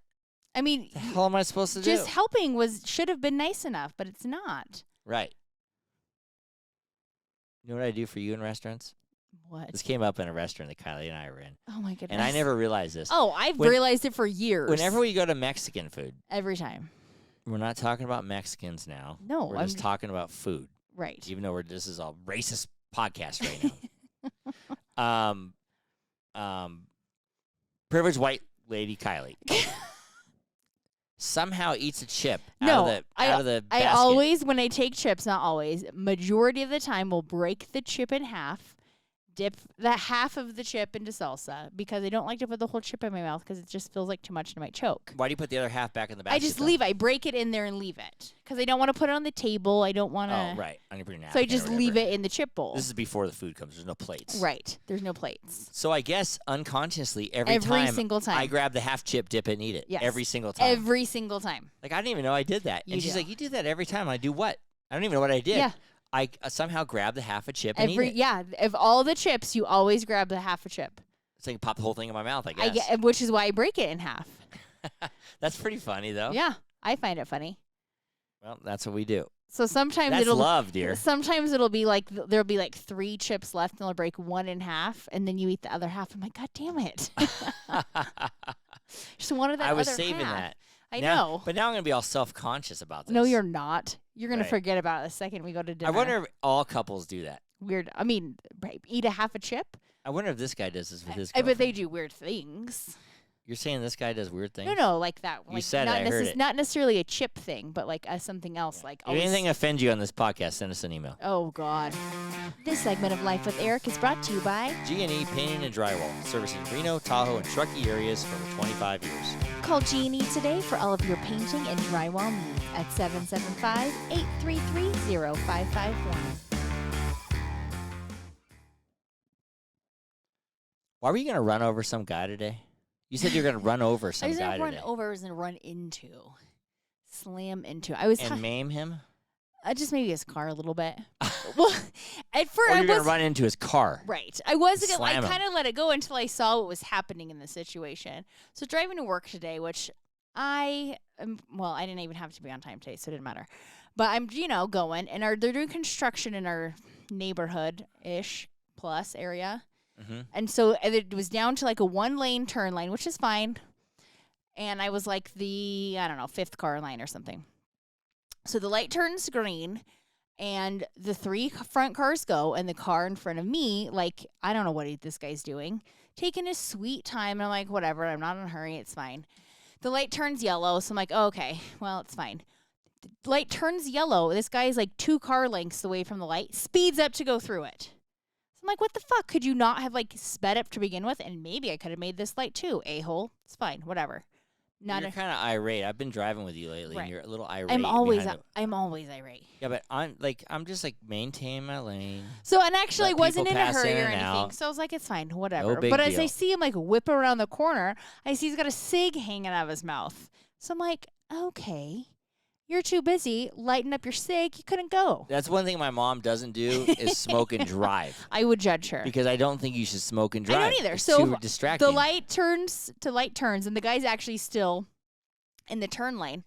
Speaker 1: I mean,
Speaker 2: What the hell am I supposed to do?
Speaker 1: just helping should have been nice enough, but it's not.
Speaker 2: Right. You know what I do for you in restaurants?
Speaker 1: What?
Speaker 2: This came up in a restaurant that Kiley and I were in.
Speaker 1: Oh my goodness.
Speaker 2: And I never realized this.
Speaker 1: Oh, I've realized it for years.
Speaker 2: Whenever we go to Mexican food,
Speaker 1: Every time.
Speaker 2: we're not talking about Mexicans now.
Speaker 1: No,
Speaker 2: We're just talking about food.
Speaker 1: Right.
Speaker 2: Even though this is a racist podcast right now. Privileged white lady Kiley somehow eats a chip out of the basket.
Speaker 1: I always, when I take chips, not always, majority of the time will break the chip in half, dip that half of the chip into salsa because I don't like to put the whole chip in my mouth because it just feels like too much and I might choke.
Speaker 2: Why do you put the other half back in the basket?
Speaker 1: I just leave it. I break it in there and leave it because I don't want to put it on the table. I don't want to.
Speaker 2: Oh, right. On your napkin
Speaker 1: so I just leave it in the chip bowl.
Speaker 2: This is before the food comes. There's no plates.
Speaker 1: Right. There's no plates.
Speaker 2: So I guess unconsciously every
Speaker 1: single time
Speaker 2: I grab the half chip, dip it, and eat it.
Speaker 1: Yes.
Speaker 2: Every single time.
Speaker 1: Every single time.
Speaker 2: Like I didn't even know I did that.
Speaker 1: You
Speaker 2: And she's
Speaker 1: do.
Speaker 2: like, you do that every time. I do what? I don't even know what I did.
Speaker 1: Yeah.
Speaker 2: I somehow grabbed the half a chip and eat it.
Speaker 1: Yeah. Of all the chips, you always grab the half a chip.
Speaker 2: So I can pop the whole thing in my mouth, I guess.
Speaker 1: Which is why I break it in half.
Speaker 2: That's pretty funny, though.
Speaker 1: Yeah. I find it funny.
Speaker 2: Well, that's what we do.
Speaker 1: So sometimes
Speaker 2: That's
Speaker 1: it'll
Speaker 2: love, dear.
Speaker 1: Sometimes it'll be like there'll be like 3 chips left, and they'll break one in half, and then you eat the other half. I'm like, God damn it! Just one of that.
Speaker 2: I was
Speaker 1: other
Speaker 2: saving
Speaker 1: half.
Speaker 2: that.
Speaker 1: I
Speaker 2: Now-
Speaker 1: know.
Speaker 2: But now I'm going to be all self-conscious about this.
Speaker 1: No, you're not. You're gonna
Speaker 2: Right.
Speaker 1: forget about it the second we go to dinner.
Speaker 2: I wonder if all couples do that.
Speaker 1: Weird. I mean, eat a half a chip.
Speaker 2: I wonder if this guy does this with his
Speaker 1: I bet
Speaker 2: girlfriend.
Speaker 1: they do weird things.
Speaker 2: You're saying this guy does weird things?
Speaker 1: No, like that.
Speaker 2: You
Speaker 1: Like
Speaker 2: said
Speaker 1: not
Speaker 2: it, I heard it.
Speaker 1: Not necessarily a chip thing, but like something else. Like
Speaker 2: If anything offends you on this podcast, send us an email.
Speaker 1: Oh God. This segment of Life with Eric is brought to you by
Speaker 2: G&E Painting and Drywall, servicing Reno, Tahoe, and Truckee areas for over 25 years.
Speaker 1: Call G&E today for all of your painting and drywall needs at 775-833-0551.
Speaker 2: Why were you going to run over some guy today? You said you were going to run over some
Speaker 1: I was
Speaker 2: guy
Speaker 1: going to run
Speaker 2: today.
Speaker 1: over, I was going to run into, slam into. I was
Speaker 2: And maim him?
Speaker 1: just maybe his car a little bit. Well, at first
Speaker 2: Or
Speaker 1: I
Speaker 2: you're going
Speaker 1: was
Speaker 2: to run into his car?
Speaker 1: right. I wasn't. I
Speaker 2: Slam him.
Speaker 1: kind of let it go until I saw what was happening in the situation. So driving to work today, which I didn't even have to be on time today, so it didn't matter. But I'm going, and they're doing construction in our neighborhood-ish plus area.
Speaker 2: Mm-hmm.
Speaker 1: And so it was down to like a 1-lane turn lane, which is fine. And I was like the, 5th car line or something. So the light turns green and the 3 front cars go, and the car in front of me, like, I don't know what this guy's doing, taking his sweet time. And I'm like, whatever, I'm not in a hurry. It's fine. The light turns yellow. So I'm like, oh, okay, well, it's fine. The light turns yellow. This guy is like 2 car lengths away from the light, speeds up to go through it. I'm like, what the fuck? Could you not have like sped up to begin with? And maybe I could have made this light too. A-hole. It's fine. Whatever.
Speaker 2: You're kind of irate. I've been driving with you lately,
Speaker 1: Right.
Speaker 2: and you're a little irate.
Speaker 1: I'm always
Speaker 2: behind
Speaker 1: irate.
Speaker 2: Yeah, but I'm just like maintain my lane.
Speaker 1: So, and actually, I
Speaker 2: Let
Speaker 1: wasn't
Speaker 2: people
Speaker 1: in a
Speaker 2: pass
Speaker 1: hurry
Speaker 2: in
Speaker 1: or
Speaker 2: and
Speaker 1: anything.
Speaker 2: out.
Speaker 1: So I was like, it's fine. Whatever.
Speaker 2: big
Speaker 1: But as I
Speaker 2: deal.
Speaker 1: see him like whip around the corner, I see he's got a cig hanging out of his mouth. So I'm like, okay, you're too busy lighting up your cig. You couldn't go.
Speaker 2: That's one thing my mom doesn't do is smoke and drive,
Speaker 1: I would judge her.
Speaker 2: because I don't think you should smoke and drive.
Speaker 1: I don't either.
Speaker 2: It's
Speaker 1: So
Speaker 2: too distracting.
Speaker 1: the light turns, and the guy's actually still in the turn lane,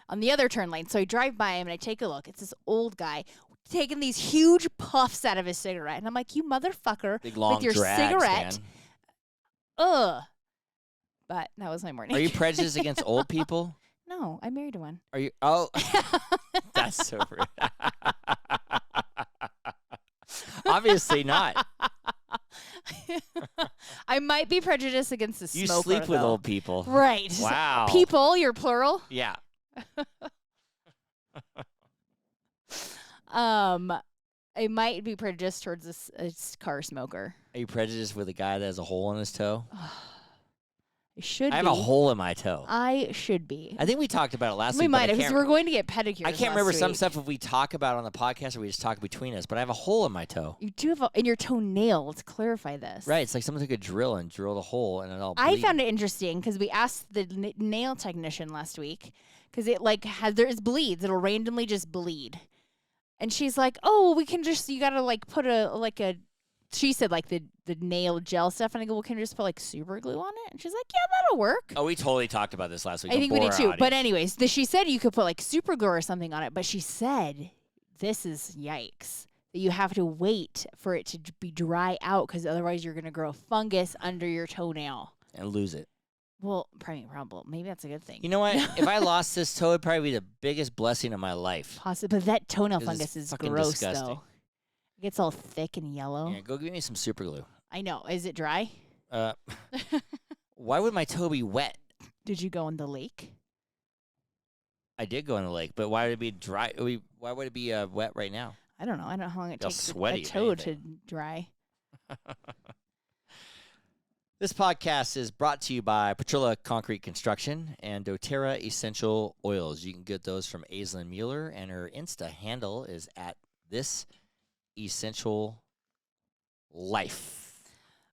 Speaker 1: on the other turn lane. So I drive by him and I take a look. It's this old guy taking these huge puffs out of his cigarette. And I'm like, you motherfucker,
Speaker 2: Big long
Speaker 1: with your
Speaker 2: drag,
Speaker 1: cigarette.
Speaker 2: Stan.
Speaker 1: Ugh. But that was my morning.
Speaker 2: Are you prejudiced against old people?
Speaker 1: No, I married one.
Speaker 2: Are you? Oh, that's so rude. Obviously not.
Speaker 1: I might be prejudiced against the
Speaker 2: You
Speaker 1: smoker,
Speaker 2: sleep with
Speaker 1: though.
Speaker 2: old people.
Speaker 1: Right.
Speaker 2: Wow.
Speaker 1: People, you're plural.
Speaker 2: Yeah.
Speaker 1: I might be prejudiced towards a car smoker.
Speaker 2: Are you prejudiced with a guy that has a hole in his toe?
Speaker 1: I should
Speaker 2: I have
Speaker 1: be.
Speaker 2: a hole in my toe.
Speaker 1: I should be.
Speaker 2: I think we talked about it last
Speaker 1: We
Speaker 2: week.
Speaker 1: might
Speaker 2: but
Speaker 1: have, because we're going to get pedicures.
Speaker 2: I can't remember some
Speaker 1: week.
Speaker 2: stuff if we talk about on the podcast or we just talk between us, but I have a hole in my toe.
Speaker 1: You do have in your toenail. Let's clarify this.
Speaker 2: Right. It's like someone took a drill and drilled a hole and it all
Speaker 1: I
Speaker 2: bleed.
Speaker 1: found it interesting because we asked the nail technician last week because it like there's bleeds. It'll randomly just bleed. And she's like, oh, we can just, you got to like put she said like the nail gel stuff. And I go, well, can you just put like super glue on it? And she's like, yeah, that'll work.
Speaker 2: Oh, we totally talked about this last week.
Speaker 1: I think we did too.
Speaker 2: Audience.
Speaker 1: But anyways, she said you could put like super glue or something on it. But she said, this is yikes. That you have to wait for it to be dry out because otherwise you're going to grow fungus under your toenail.
Speaker 2: And lose it.
Speaker 1: Well, probably. Maybe that's a good thing.
Speaker 2: You know what? If I lost this toe, it'd probably be the biggest blessing of my life.
Speaker 1: Possibly. But that toenail
Speaker 2: 'Cause
Speaker 1: fungus
Speaker 2: it's
Speaker 1: is
Speaker 2: fucking
Speaker 1: gross,
Speaker 2: disgusting.
Speaker 1: though. It gets all thick and yellow.
Speaker 2: Yeah, go give me some super glue.
Speaker 1: I know. Is it dry?
Speaker 2: Why would my toe be wet?
Speaker 1: Did you go in the lake?
Speaker 2: I did go in the lake, but why would it be dry? Why would it be wet right now?
Speaker 1: I don't know. I don't know how long it
Speaker 2: Feel
Speaker 1: takes
Speaker 2: sweaty
Speaker 1: a
Speaker 2: if
Speaker 1: toe to
Speaker 2: anything.
Speaker 1: dry.
Speaker 2: This podcast is brought to you by Petrilla Concrete Construction and doTERRA Essential Oils. You can get those from Aislinn Mueller, and her Insta handle is at This Essential Life.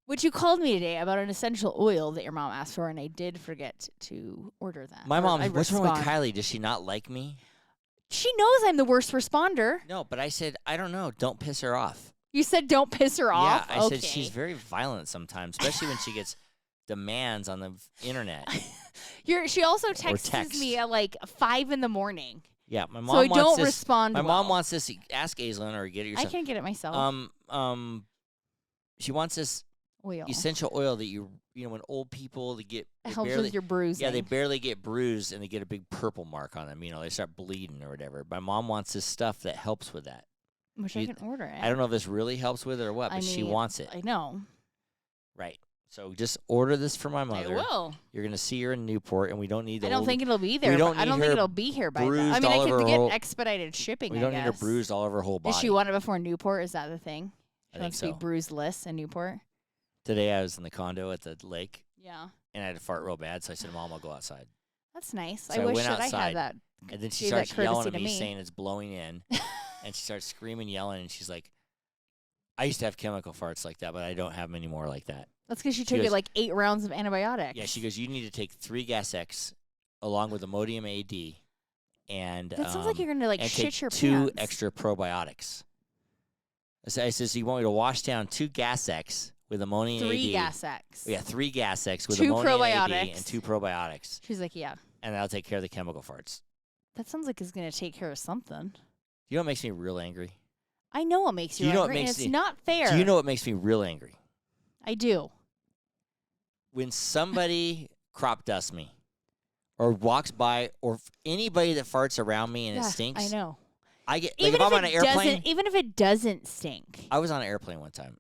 Speaker 1: Which you called me today about an essential oil that your mom asked for, and I did forget to order that.
Speaker 2: My
Speaker 1: Or
Speaker 2: mom,
Speaker 1: I
Speaker 2: what's wrong with
Speaker 1: respond.
Speaker 2: Kiley? Does she not like me?
Speaker 1: She knows I'm the worst responder.
Speaker 2: No, but I said, I don't know. Don't piss her off.
Speaker 1: You said don't piss her off?
Speaker 2: Yeah, I
Speaker 1: okay.
Speaker 2: said she's very violent sometimes, especially when she gets demands on the internet.
Speaker 1: She also
Speaker 2: text.
Speaker 1: texts me at like 5 a.m.
Speaker 2: Yeah, my mom
Speaker 1: So I
Speaker 2: wants
Speaker 1: don't
Speaker 2: this.
Speaker 1: respond
Speaker 2: My
Speaker 1: well.
Speaker 2: mom wants this. Ask Aislinn or get it
Speaker 1: I
Speaker 2: yourself.
Speaker 1: can get it myself.
Speaker 2: She wants this
Speaker 1: Oil.
Speaker 2: essential oil that you know when old people
Speaker 1: It helps with your bruising.
Speaker 2: yeah, they barely get bruised and they get a big purple mark on them. You know, they start bleeding or whatever. My mom wants this stuff that helps with that.
Speaker 1: Wish I can order it.
Speaker 2: I don't know if this really helps with it or what, but she wants it.
Speaker 1: I know.
Speaker 2: Right. So just order this for my mother.
Speaker 1: I will.
Speaker 2: You're gonna see her in Newport, and we don't need.
Speaker 1: I don't think it'll be there.
Speaker 2: we don't
Speaker 1: I don't
Speaker 2: need
Speaker 1: think
Speaker 2: her
Speaker 1: it'll be here by then.
Speaker 2: bruised
Speaker 1: I mean, I
Speaker 2: all over
Speaker 1: could
Speaker 2: her
Speaker 1: get
Speaker 2: whole-
Speaker 1: expedited shipping.
Speaker 2: We don't
Speaker 1: I
Speaker 2: need her
Speaker 1: guess.
Speaker 2: bruised all over her whole body.
Speaker 1: Does she want it before Newport? Is that the thing? She
Speaker 2: I think
Speaker 1: wants to be
Speaker 2: so.
Speaker 1: bruiseless in Newport.
Speaker 2: Today I was in the condo at the lake,
Speaker 1: Yeah,
Speaker 2: and I had to fart real bad, so I said, "Mom, I'll go outside."
Speaker 1: that's nice.
Speaker 2: So
Speaker 1: I
Speaker 2: I
Speaker 1: wish
Speaker 2: went
Speaker 1: that I
Speaker 2: outside,
Speaker 1: had that.
Speaker 2: And then she
Speaker 1: Gave that
Speaker 2: starts yelling
Speaker 1: courtesy
Speaker 2: at
Speaker 1: to
Speaker 2: me,
Speaker 1: me.
Speaker 2: saying it's blowing in, and she starts screaming, yelling, and she's like, "I used to have chemical farts like that, but I don't have them anymore like that."
Speaker 1: That's because she
Speaker 2: She
Speaker 1: took
Speaker 2: goes-
Speaker 1: it like 8 rounds of antibiotics.
Speaker 2: Yeah, she goes, "You need to take 3 Gas X along with Imodium AD, and
Speaker 1: That sounds like you're gonna like
Speaker 2: and
Speaker 1: shit
Speaker 2: take
Speaker 1: your
Speaker 2: 2
Speaker 1: pants.
Speaker 2: extra probiotics." I said, "So you want me to wash down 2 Gas X with ammonium
Speaker 1: 3
Speaker 2: AD?"
Speaker 1: Gas X.
Speaker 2: Yeah, 3 Gas X with
Speaker 1: 2
Speaker 2: ammonium AD
Speaker 1: probiotics.
Speaker 2: and 2 probiotics,
Speaker 1: She's like, yeah.
Speaker 2: and that'll take care of the chemical farts.
Speaker 1: That sounds like it's gonna take care of something.
Speaker 2: You know what makes me real angry?
Speaker 1: I know what makes you
Speaker 2: You know what
Speaker 1: angry, and
Speaker 2: makes
Speaker 1: it's
Speaker 2: me-
Speaker 1: not fair.
Speaker 2: Do you know what makes me real angry?
Speaker 1: I do.
Speaker 2: When somebody crop dusts me or walks by or anybody that farts around me and
Speaker 1: Yeah,
Speaker 2: it stinks,
Speaker 1: I know.
Speaker 2: I get, like
Speaker 1: Even
Speaker 2: if I'm
Speaker 1: if
Speaker 2: on an
Speaker 1: it
Speaker 2: airplane,
Speaker 1: doesn't, even if it doesn't stink.
Speaker 2: I was on an airplane one time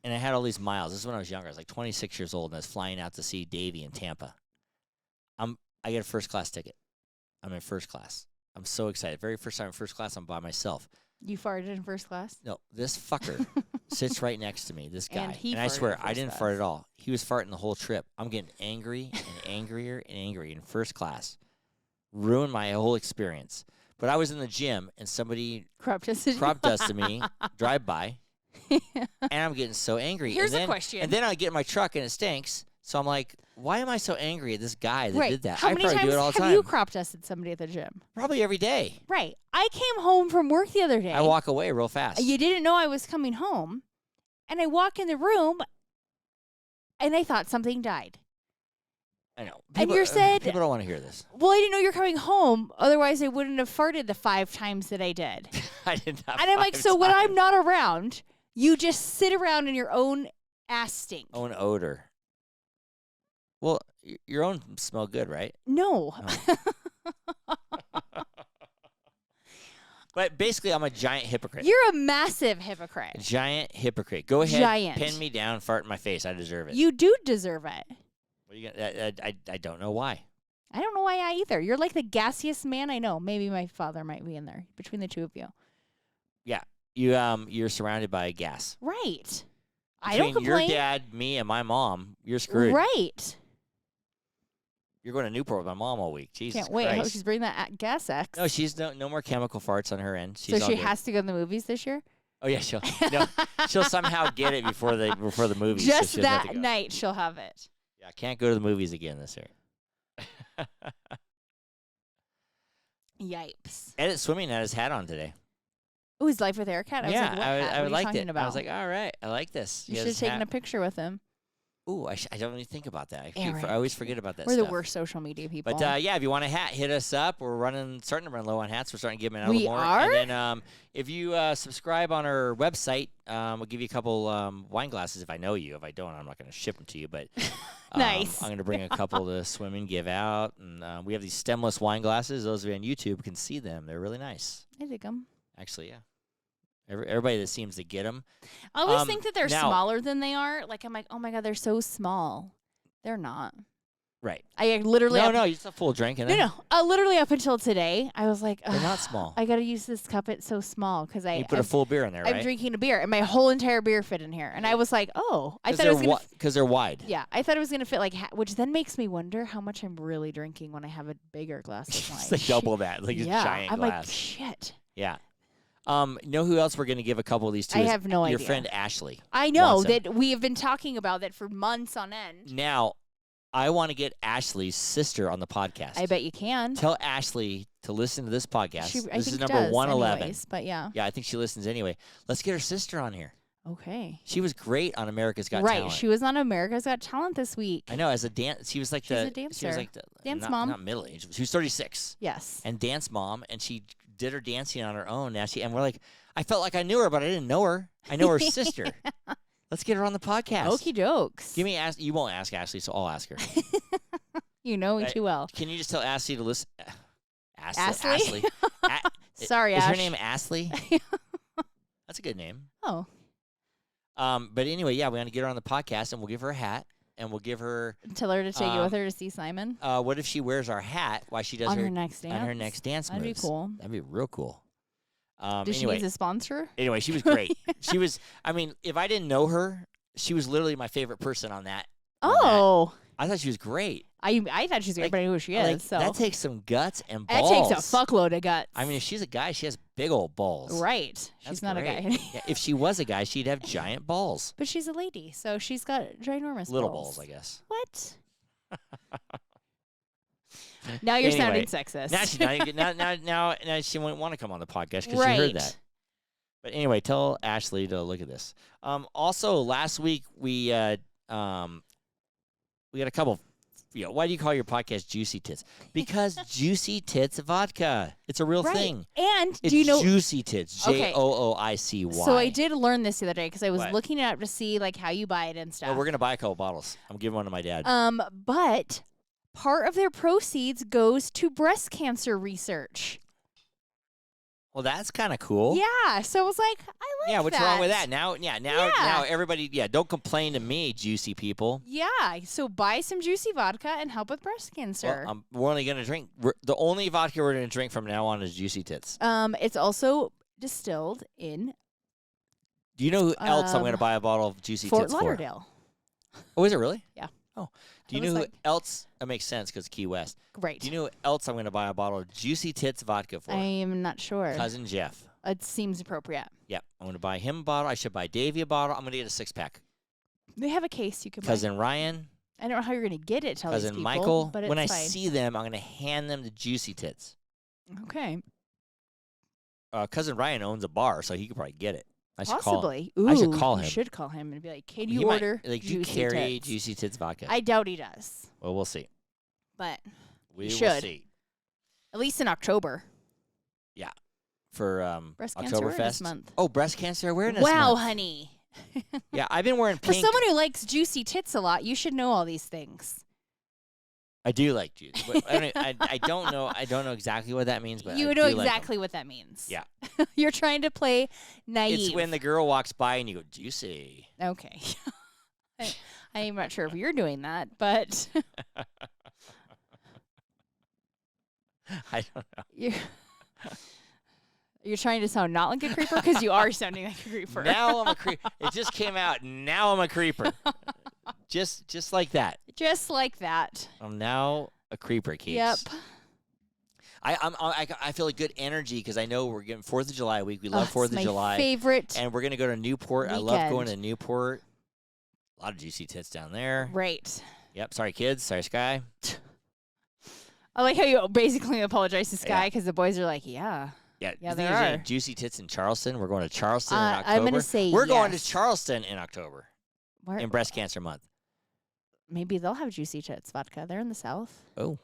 Speaker 2: and I had all these miles. This is when I was younger. I was like 26 years old and I was flying out to see Davey in Tampa. I get a first class ticket. I'm in first class. I'm so excited. Very first time in first class, I'm by myself.
Speaker 1: You farted in first class?
Speaker 2: No, this fucker sits right next to me, this guy.
Speaker 1: And he
Speaker 2: I
Speaker 1: farted
Speaker 2: swear,
Speaker 1: in
Speaker 2: I
Speaker 1: first
Speaker 2: didn't
Speaker 1: class.
Speaker 2: fart at all. He was farting the whole trip. I'm getting angry and angrier and angry in first class. Ruined my whole experience. But I was in the gym, and somebody
Speaker 1: Crop dusted.
Speaker 2: crop dusted me, drive by, and I'm getting so angry.
Speaker 1: Here's
Speaker 2: and
Speaker 1: a
Speaker 2: then,
Speaker 1: question.
Speaker 2: And then I get in my truck, and it stinks. So I'm like, why am I so angry at this guy that
Speaker 1: Right.
Speaker 2: did that?
Speaker 1: How
Speaker 2: I
Speaker 1: many
Speaker 2: probably
Speaker 1: times
Speaker 2: do it all the
Speaker 1: have
Speaker 2: time.
Speaker 1: you crop dusted somebody at the gym?
Speaker 2: Probably every day.
Speaker 1: Right. I came home from work the other day.
Speaker 2: I walk away real fast.
Speaker 1: You didn't know I was coming home, and I walk in the room, and I thought something died.
Speaker 2: I know.
Speaker 1: And you said-
Speaker 2: people don't want to hear this.
Speaker 1: Well, I didn't know you were coming home. Otherwise, I wouldn't have farted the 5 times that I did.
Speaker 2: I did not.
Speaker 1: And I'm like,
Speaker 2: 5
Speaker 1: so when I'm
Speaker 2: times.
Speaker 1: not around, you just sit around in your own ass stink.
Speaker 2: Own odor. Well, your own smell good, right?
Speaker 1: No.
Speaker 2: But basically, I'm a giant hypocrite.
Speaker 1: You're a massive hypocrite.
Speaker 2: Giant hypocrite. Go ahead,
Speaker 1: Giant.
Speaker 2: pin me down, fart in my face. I deserve it.
Speaker 1: You do deserve it.
Speaker 2: What are you gonna, I don't know why.
Speaker 1: I don't know why I either. You're like the gassiest man I know. Maybe my father might be in there between the two of you.
Speaker 2: Yeah, you're surrounded by gas.
Speaker 1: Right. I don't
Speaker 2: Between
Speaker 1: complain.
Speaker 2: your dad, me, and my mom, you're screwed.
Speaker 1: Right.
Speaker 2: You're going to Newport with my mom all week. Jesus
Speaker 1: Can't wait. I hope
Speaker 2: Christ.
Speaker 1: she's bringing that gas X.
Speaker 2: No, she's no more chemical farts on her end. She's
Speaker 1: so
Speaker 2: all
Speaker 1: she
Speaker 2: good.
Speaker 1: has to go to the movies this year?
Speaker 2: Oh yeah, she'll somehow get it before the movies.
Speaker 1: Just
Speaker 2: so she doesn't have to
Speaker 1: that
Speaker 2: go.
Speaker 1: night she'll have it.
Speaker 2: Yeah, I can't go to the movies again this year.
Speaker 1: Yipes.
Speaker 2: Edit swimming had his hat on today.
Speaker 1: Oh, his Life with Eric hat? I was like, what hat?
Speaker 2: I
Speaker 1: What are you
Speaker 2: liked
Speaker 1: talking
Speaker 2: it.
Speaker 1: about?
Speaker 2: I was like, all right, I like this.
Speaker 1: You should have taken a picture with him.
Speaker 2: Ooh, I don't even think about that. I
Speaker 1: Eric.
Speaker 2: always forget about that
Speaker 1: We're
Speaker 2: stuff.
Speaker 1: the worst social media people.
Speaker 2: But yeah, if you want a hat, hit us up. We're starting to run low on hats. We're starting to give them out a
Speaker 1: We
Speaker 2: little more.
Speaker 1: are?
Speaker 2: And then if you subscribe on our website, we'll give you a couple wine glasses if I know you. If I don't, I'm not going to ship them to you. But
Speaker 1: Nice.
Speaker 2: I'm going to bring a couple to swim and give out. And we have these stemless wine glasses. Those of you on YouTube can see them. They're really nice.
Speaker 1: I dig them.
Speaker 2: Actually, yeah. Everybody that seems to get them.
Speaker 1: I always think that they're
Speaker 2: now-
Speaker 1: smaller than they are. Like, I'm like, oh my God, they're so small. They're not.
Speaker 2: Right.
Speaker 1: I literally.
Speaker 2: No, you just a full drink. And
Speaker 1: No. Literally up until today, I was like,
Speaker 2: They're not small.
Speaker 1: I got to use this cup. It's so small because
Speaker 2: You put a full beer in there, right?
Speaker 1: I'm drinking a beer and my whole entire beer fit in here. And I was like, oh, I thought it was going to.
Speaker 2: Because they're wide.
Speaker 1: Yeah, I thought it was going to fit like, which then makes me wonder how much I'm really drinking when I have a bigger glass of wine.
Speaker 2: It's like double that, like a giant
Speaker 1: I'm
Speaker 2: glass.
Speaker 1: like, shit.
Speaker 2: Yeah. Know who else we're going to give a couple of these to?
Speaker 1: I
Speaker 2: is
Speaker 1: have no
Speaker 2: your
Speaker 1: idea.
Speaker 2: friend Ashley.
Speaker 1: I know
Speaker 2: wants them.
Speaker 1: that we have been talking about that for months on end.
Speaker 2: Now, I want to get Ashley's sister on the podcast.
Speaker 1: I bet you can.
Speaker 2: Tell Ashley to listen to this podcast.
Speaker 1: I
Speaker 2: This
Speaker 1: think
Speaker 2: is number
Speaker 1: does
Speaker 2: 111.
Speaker 1: anyways, but yeah.
Speaker 2: Yeah, I think she listens anyway. Let's get her sister on here.
Speaker 1: Okay.
Speaker 2: She was great on America's Got
Speaker 1: Right.
Speaker 2: Talent.
Speaker 1: She was on America's Got Talent this week.
Speaker 2: I know, as a dance, she was like
Speaker 1: She's a
Speaker 2: She was
Speaker 1: dancer.
Speaker 2: like the
Speaker 1: Dance
Speaker 2: not,
Speaker 1: mom.
Speaker 2: not middle aged. She was 36
Speaker 1: Yes.
Speaker 2: and dance mom, and she did her dancing on her own. Now and we're like, I felt like I knew her, but I didn't know her. I know her sister. Let's get her on the podcast.
Speaker 1: Okie dokes.
Speaker 2: You won't ask Ashley, so I'll ask her.
Speaker 1: You know me
Speaker 2: Right.
Speaker 1: too well.
Speaker 2: Can you just tell Ashley to listen?
Speaker 1: Ashley?
Speaker 2: A-
Speaker 1: Sorry,
Speaker 2: is
Speaker 1: Ash.
Speaker 2: her name Ashley? That's a good name.
Speaker 1: Oh.
Speaker 2: But anyway, yeah, we want to get her on the podcast, and we'll give her a hat, and we'll give her.
Speaker 1: Tell her to take you with her to see Simon.
Speaker 2: What if she wears our hat while she does
Speaker 1: On her next dance.
Speaker 2: on her next dance
Speaker 1: That'd
Speaker 2: moves?
Speaker 1: be cool.
Speaker 2: That'd be real cool.
Speaker 1: Does she
Speaker 2: Anyway,
Speaker 1: need a sponsor?
Speaker 2: anyway, she was great. She was. I mean, if I didn't know her, she was literally my favorite person on that. on that.
Speaker 1: Oh.
Speaker 2: I thought she was great.
Speaker 1: I thought she was great,
Speaker 2: Like-
Speaker 1: but I knew who she
Speaker 2: Like,
Speaker 1: is. So
Speaker 2: that takes some guts and
Speaker 1: that
Speaker 2: balls.
Speaker 1: takes a fuckload of guts.
Speaker 2: I mean, if she's a guy, she has big old balls.
Speaker 1: right.
Speaker 2: That's
Speaker 1: She's not
Speaker 2: great.
Speaker 1: a guy.
Speaker 2: Yeah, if she was a guy, she'd have giant balls.
Speaker 1: But she's a lady, so she's got ginormous
Speaker 2: Little balls, I guess.
Speaker 1: What? Now you're sounding
Speaker 2: Anyway,
Speaker 1: sexist.
Speaker 2: Now she's not even, now she wouldn't want to come on the podcast because she
Speaker 1: right.
Speaker 2: heard that. But anyway, tell Ashley to look at this. Also, last week we got a couple. Why do you call your podcast Juicy Tits? Because Juicy Tits Vodka. It's a real
Speaker 1: Right.
Speaker 2: thing.
Speaker 1: And
Speaker 2: It's
Speaker 1: do you know?
Speaker 2: Juicy Tits.
Speaker 1: Okay.
Speaker 2: JOOICY.
Speaker 1: So I did learn this the other day because I was
Speaker 2: What?
Speaker 1: looking it up to see like how you buy it and
Speaker 2: No,
Speaker 1: stuff.
Speaker 2: we're gonna buy a couple bottles. I'm giving one to my dad.
Speaker 1: But part of their proceeds goes to breast cancer research.
Speaker 2: Well, that's kind of cool.
Speaker 1: Yeah. So I was like, I like
Speaker 2: Yeah, what's
Speaker 1: that.
Speaker 2: wrong with that? Now
Speaker 1: Yeah.
Speaker 2: everybody, don't complain to me, juicy people.
Speaker 1: Yeah. So buy some juicy vodka and help with breast cancer.
Speaker 2: Well, we're only gonna drink. The only vodka we're gonna drink from now on is Juicy Tits.
Speaker 1: It's also distilled in
Speaker 2: Do you know who else I'm gonna
Speaker 1: Um,
Speaker 2: buy a bottle of Juicy
Speaker 1: Fort
Speaker 2: Tits
Speaker 1: Lauderdale.
Speaker 2: for? Oh, is it really?
Speaker 1: Yeah.
Speaker 2: Oh, do you
Speaker 1: I was
Speaker 2: know who
Speaker 1: like-
Speaker 2: else? That makes sense because Key West.
Speaker 1: Great.
Speaker 2: Do you know who else I'm gonna buy a bottle of Juicy Tits vodka for?
Speaker 1: I am not sure.
Speaker 2: Cousin Jeff.
Speaker 1: It seems appropriate.
Speaker 2: Yep, I'm gonna buy him a bottle. I should buy Davey a bottle. I'm gonna get a 6-pack.
Speaker 1: They have a case you can buy.
Speaker 2: Cousin Ryan,
Speaker 1: I don't know how you're going to get it to all these
Speaker 2: cousin
Speaker 1: people,
Speaker 2: Michael.
Speaker 1: but it's
Speaker 2: When I
Speaker 1: fine.
Speaker 2: see them, I'm gonna hand them the Juicy Tits.
Speaker 1: Okay.
Speaker 2: Cousin Ryan owns a bar, so he could probably get it. I should call him.
Speaker 1: Possibly. Ooh,
Speaker 2: I should call him.
Speaker 1: You should call him and be like, can
Speaker 2: He
Speaker 1: you
Speaker 2: might-
Speaker 1: order
Speaker 2: do you
Speaker 1: juicy
Speaker 2: carry
Speaker 1: tits?
Speaker 2: Juicy Tits vodka?
Speaker 1: I doubt he does,
Speaker 2: Well, we'll see.
Speaker 1: but
Speaker 2: We will
Speaker 1: should.
Speaker 2: see.
Speaker 1: at least in October.
Speaker 2: For
Speaker 1: Breast Cancer Awareness
Speaker 2: Oktoberfest.
Speaker 1: Month.
Speaker 2: Oh, Breast Cancer Awareness
Speaker 1: Wow,
Speaker 2: Month.
Speaker 1: honey.
Speaker 2: Yeah, I've been wearing
Speaker 1: For
Speaker 2: pink.
Speaker 1: someone who likes juicy tits a lot, you should know all these things.
Speaker 2: I do like juice. But I don't know. I don't know exactly what that means, but
Speaker 1: You
Speaker 2: I
Speaker 1: know
Speaker 2: do like 'em.
Speaker 1: exactly what that means.
Speaker 2: Yeah.
Speaker 1: You're trying to play naive.
Speaker 2: It's when the girl walks by and you go juicy.
Speaker 1: Okay. I'm not sure if you're doing that, but
Speaker 2: I don't know.
Speaker 1: you're trying to sound not like a creeper because you are sounding like a creeper.
Speaker 2: Now I'm a creeper. It just came out. Now I'm a creeper. Just like that.
Speaker 1: Just like that.
Speaker 2: I'm now a creeper, Keeks.
Speaker 1: Yep.
Speaker 2: I feel a good energy because I know we're getting 4th of July week. We love 4th of
Speaker 1: my
Speaker 2: July.
Speaker 1: favorite.
Speaker 2: And we're going to go to Newport. I love going to
Speaker 1: weekend.
Speaker 2: Newport. A lot of juicy tits down there.
Speaker 1: Right.
Speaker 2: Yep. Sorry, kids. Sorry, Sky.
Speaker 1: I like how you basically apologize to Sky
Speaker 2: Yeah.
Speaker 1: because the boys are like, yeah.
Speaker 2: Yeah,
Speaker 1: Yeah,
Speaker 2: you think
Speaker 1: there
Speaker 2: there's any
Speaker 1: are.
Speaker 2: juicy tits in Charleston? We're going to Charleston in October.
Speaker 1: I'm going to say
Speaker 2: We're going to
Speaker 1: yes.
Speaker 2: Charleston in October
Speaker 1: Where-
Speaker 2: in Breast Cancer Month.
Speaker 1: Maybe they'll have juicy tits vodka. They're in the South.
Speaker 2: Oh,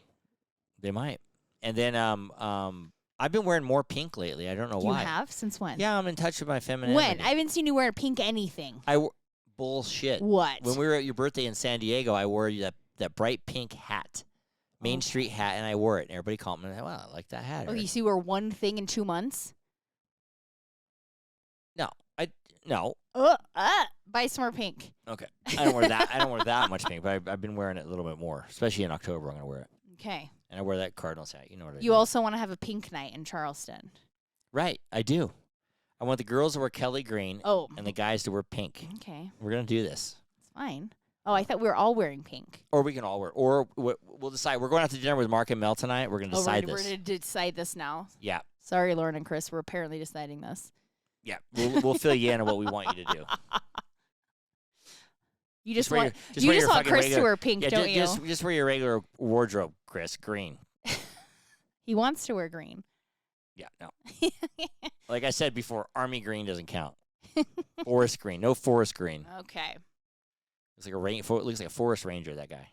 Speaker 2: they might. And then I've been wearing more pink lately. I don't know why.
Speaker 1: You have? Since when?
Speaker 2: Yeah, I'm in touch with my femininity.
Speaker 1: When? I haven't seen you wear pink anything.
Speaker 2: Bullshit.
Speaker 1: What?
Speaker 2: When we were at your birthday in San Diego, I wore that bright pink hat, Main Street hat, and I wore it. And everybody called me, wow, I like that hat.
Speaker 1: Oh, you see, wear one thing in 2 months?
Speaker 2: No.
Speaker 1: Buy some more pink.
Speaker 2: Okay. I don't wear that. I don't wear that much pink, but I've been wearing it a little bit more, especially in October. I'm gonna wear it,
Speaker 1: Okay.
Speaker 2: and I wear that Cardinals hat. You know what I
Speaker 1: You
Speaker 2: mean?
Speaker 1: also want to have a pink night in Charleston.
Speaker 2: Right. I do. I want the girls to wear Kelly green
Speaker 1: Oh.
Speaker 2: and the guys to wear pink.
Speaker 1: Okay.
Speaker 2: We're gonna do this,
Speaker 1: It's fine. Oh, I thought we were all wearing pink.
Speaker 2: or we can all wear, or we'll decide. We're going out to dinner with Mark and Mel tonight. We're gonna decide
Speaker 1: we're
Speaker 2: this.
Speaker 1: going to decide this now.
Speaker 2: Yeah.
Speaker 1: Sorry, Lauren and Chris. We're apparently deciding this.
Speaker 2: Yeah. We'll fill you in on what we want you to do.
Speaker 1: You just
Speaker 2: wear
Speaker 1: want
Speaker 2: your-
Speaker 1: you
Speaker 2: wear
Speaker 1: just
Speaker 2: your
Speaker 1: want
Speaker 2: fucking
Speaker 1: Chris to
Speaker 2: regular-
Speaker 1: wear pink,
Speaker 2: Yeah,
Speaker 1: don't you?
Speaker 2: just wear your regular wardrobe, Chris. Green.
Speaker 1: He wants to wear green.
Speaker 2: Yeah, no. Like I said before, army green doesn't count. Forest green, no forest green.
Speaker 1: Okay.
Speaker 2: Looks like looks like a forest ranger. That guy.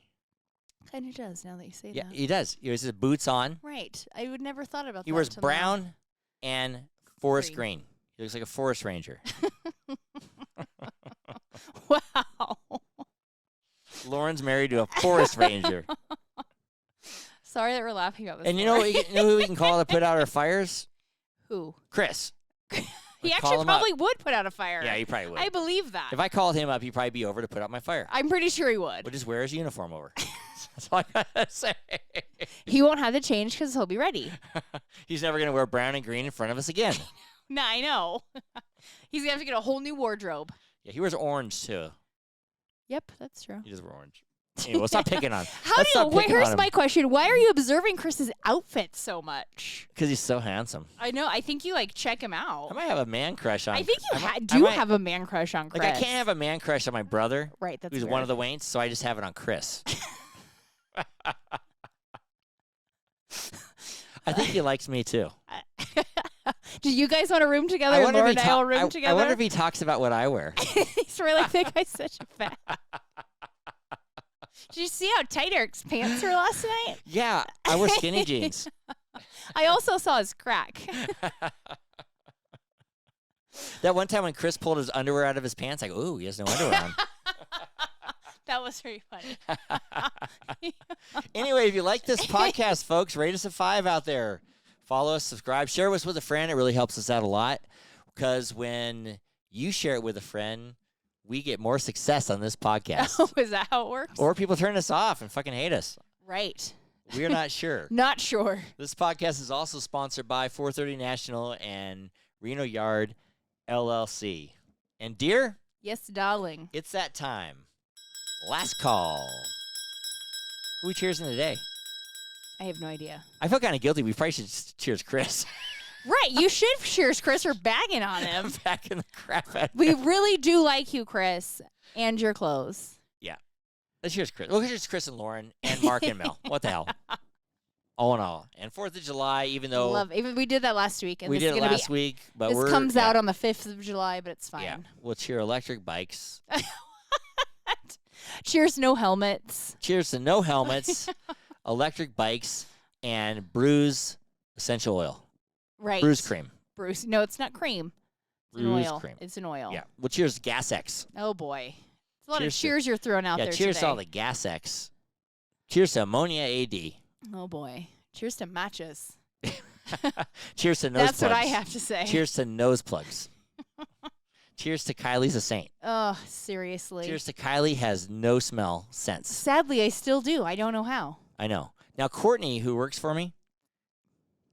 Speaker 1: Kind of does now that you say
Speaker 2: Yeah,
Speaker 1: that.
Speaker 2: he does. He has his boots on.
Speaker 1: Right. I would never thought about that.
Speaker 2: He wears
Speaker 1: till now.
Speaker 2: brown and forest
Speaker 1: Green.
Speaker 2: green. He looks like a forest ranger.
Speaker 1: Wow.
Speaker 2: Lauren's married to a forest ranger.
Speaker 1: Sorry that we're laughing about this.
Speaker 2: And you know
Speaker 1: Lauren.
Speaker 2: you know who we can call to put out our fires?
Speaker 1: Who?
Speaker 2: Chris.
Speaker 1: He
Speaker 2: Let's call
Speaker 1: actually
Speaker 2: him up.
Speaker 1: probably would put out a fire.
Speaker 2: Yeah, he probably would.
Speaker 1: I believe that.
Speaker 2: If I called him up, he'd probably be over to put out my fire.
Speaker 1: I'm pretty sure he would.
Speaker 2: We'll just wear his uniform over. That's all I gotta say.
Speaker 1: He won't have to change because he'll be ready.
Speaker 2: He's never gonna wear brown and green in front of us again.
Speaker 1: Nah, I know. He's going to have to get a whole new wardrobe.
Speaker 2: Yeah, he wears orange too.
Speaker 1: Yep, that's true.
Speaker 2: He does wear orange. Anyway, let's not picking on.
Speaker 1: How do you, wait, here's my question. Why are you observing Chris's outfit so much?
Speaker 2: Because he's so handsome.
Speaker 1: I know. I think you, check him out.
Speaker 2: I might have a man crush on.
Speaker 1: I think you
Speaker 2: I
Speaker 1: do
Speaker 2: might-
Speaker 1: have a man crush on Chris.
Speaker 2: Like I can't have a man crush on my brother,
Speaker 1: Right, that's
Speaker 2: who's
Speaker 1: fair.
Speaker 2: one of the Waynes, so I just have it on Chris. I think he likes me too.
Speaker 1: Do you guys want a room together?
Speaker 2: I wonder
Speaker 1: Laura
Speaker 2: if
Speaker 1: and
Speaker 2: he
Speaker 1: I all
Speaker 2: ta-
Speaker 1: room
Speaker 2: I
Speaker 1: together?
Speaker 2: wonder if he talks about what I wear.
Speaker 1: He's really like, that guy's such a fat. Did you see how tight Eric's pants were last night?
Speaker 2: Yeah, I wear skinny jeans.
Speaker 1: I also saw his crack.
Speaker 2: That one time when Chris pulled his underwear out of his pants, I go, ooh, he has no underwear on.
Speaker 1: That was very funny.
Speaker 2: Anyway, if you like this podcast, folks, rate us a 5 out there. Follow us, subscribe, share us with a friend. It really helps us out a lot because when you share it with a friend, we get more success on this podcast.
Speaker 1: Oh, is that how it works?
Speaker 2: Or people turn us off and fucking hate us.
Speaker 1: Right.
Speaker 2: We're not sure.
Speaker 1: Not sure.
Speaker 2: This podcast is also sponsored by 430 National and Reno Yard LLC. And dear,
Speaker 1: Yes, darling.
Speaker 2: it's that time. Last call. Who we cheersing today?
Speaker 1: I have no idea.
Speaker 2: I feel kind of guilty. We probably should cheers Chris.
Speaker 1: Right. You should cheers, Chris, or bagging on him.
Speaker 2: I'm backing the crap out of
Speaker 1: We
Speaker 2: him.
Speaker 1: really do like you, Chris, and your clothes.
Speaker 2: Let's cheers Chris. Well, cheers Chris and Lauren and Mark and Mel. What the hell? All in all. And 4th of July, even though
Speaker 1: Love. Even we did that last week, and
Speaker 2: we
Speaker 1: this
Speaker 2: did
Speaker 1: is
Speaker 2: it
Speaker 1: gonna
Speaker 2: last
Speaker 1: be.
Speaker 2: week, but
Speaker 1: This
Speaker 2: we're
Speaker 1: comes out on the 5th of July, but it's fine.
Speaker 2: Yeah, we'll cheer electric bikes.
Speaker 1: Cheers, no helmets.
Speaker 2: Cheers to no helmets, electric bikes, and Bruise essential oil.
Speaker 1: Right.
Speaker 2: Bruise cream.
Speaker 1: Bruce. No, it's not cream. It's an
Speaker 2: Bruise
Speaker 1: oil.
Speaker 2: cream.
Speaker 1: It's an oil.
Speaker 2: Yeah. Well, cheers to Gas X.
Speaker 1: Oh boy. It's a lot
Speaker 2: Cheers
Speaker 1: of
Speaker 2: to-
Speaker 1: cheers you're throwing out
Speaker 2: Yeah,
Speaker 1: there
Speaker 2: cheers
Speaker 1: today.
Speaker 2: to all the Gas X. Cheers to ammonia AD.
Speaker 1: Oh boy. Cheers to matches.
Speaker 2: Cheers to nose
Speaker 1: That's
Speaker 2: plugs.
Speaker 1: what I have to say.
Speaker 2: Cheers to nose plugs. Cheers to Kiley's a saint.
Speaker 1: Oh, seriously.
Speaker 2: Cheers to Kiley has no smell sense.
Speaker 1: Sadly, I still do. I don't know how.
Speaker 2: I know. Now, Courtney, who works for me,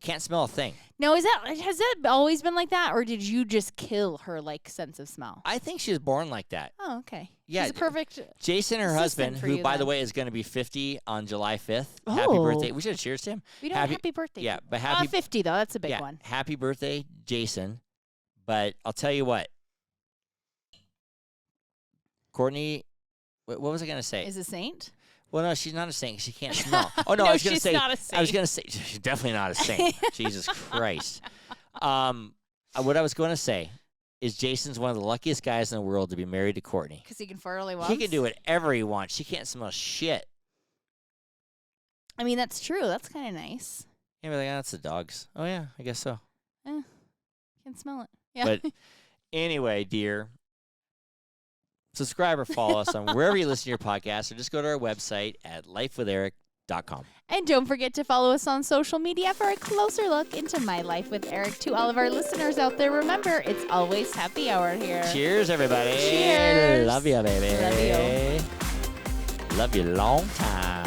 Speaker 2: Can't smell a thing.
Speaker 1: Now, has that always been like that, or did you just kill her sense of smell?
Speaker 2: I think she was born like that.
Speaker 1: Oh, okay.
Speaker 2: Yeah,
Speaker 1: She's a perfect.
Speaker 2: Jason, her
Speaker 1: assistant
Speaker 2: husband,
Speaker 1: for
Speaker 2: who,
Speaker 1: you
Speaker 2: by the
Speaker 1: then.
Speaker 2: way, is going to be 50 on July 5th. Happy
Speaker 1: Oh.
Speaker 2: birthday. We should have cheers to him.
Speaker 1: We don't happy birthday.
Speaker 2: Yeah, but happy
Speaker 1: 50 though. That's a big
Speaker 2: yeah,
Speaker 1: one.
Speaker 2: happy birthday, Jason. But I'll tell you what. Courtney, what was I going to say?
Speaker 1: Is a saint?
Speaker 2: Well, no, she's not a saint. She can't smell. Oh, no,
Speaker 1: No,
Speaker 2: I was going to
Speaker 1: she's
Speaker 2: say.
Speaker 1: not a saint.
Speaker 2: I was going to say she's definitely not a saint. Jesus Christ. What I was going to say is Jason's one of the luckiest guys in the world to be married to Courtney.
Speaker 1: Because he can fart all he wants.
Speaker 2: He can do whatever he wants. She can't smell shit.
Speaker 1: I mean, that's true. That's kind of nice.
Speaker 2: Yeah, but that's the dogs. Oh yeah, I guess so.
Speaker 1: Can smell it. Yeah.
Speaker 2: But anyway, dear, subscribe or follow us on wherever you listen to your podcast, or just go to our website at lifewitheric.com.
Speaker 1: And don't forget to follow us on social media for a closer look into My Life with Eric. To all of our listeners out there, remember, it's always happy hour here.
Speaker 2: Cheers, everybody.
Speaker 1: Cheers.
Speaker 2: Love you, baby.
Speaker 1: Love you.
Speaker 2: Love you long time.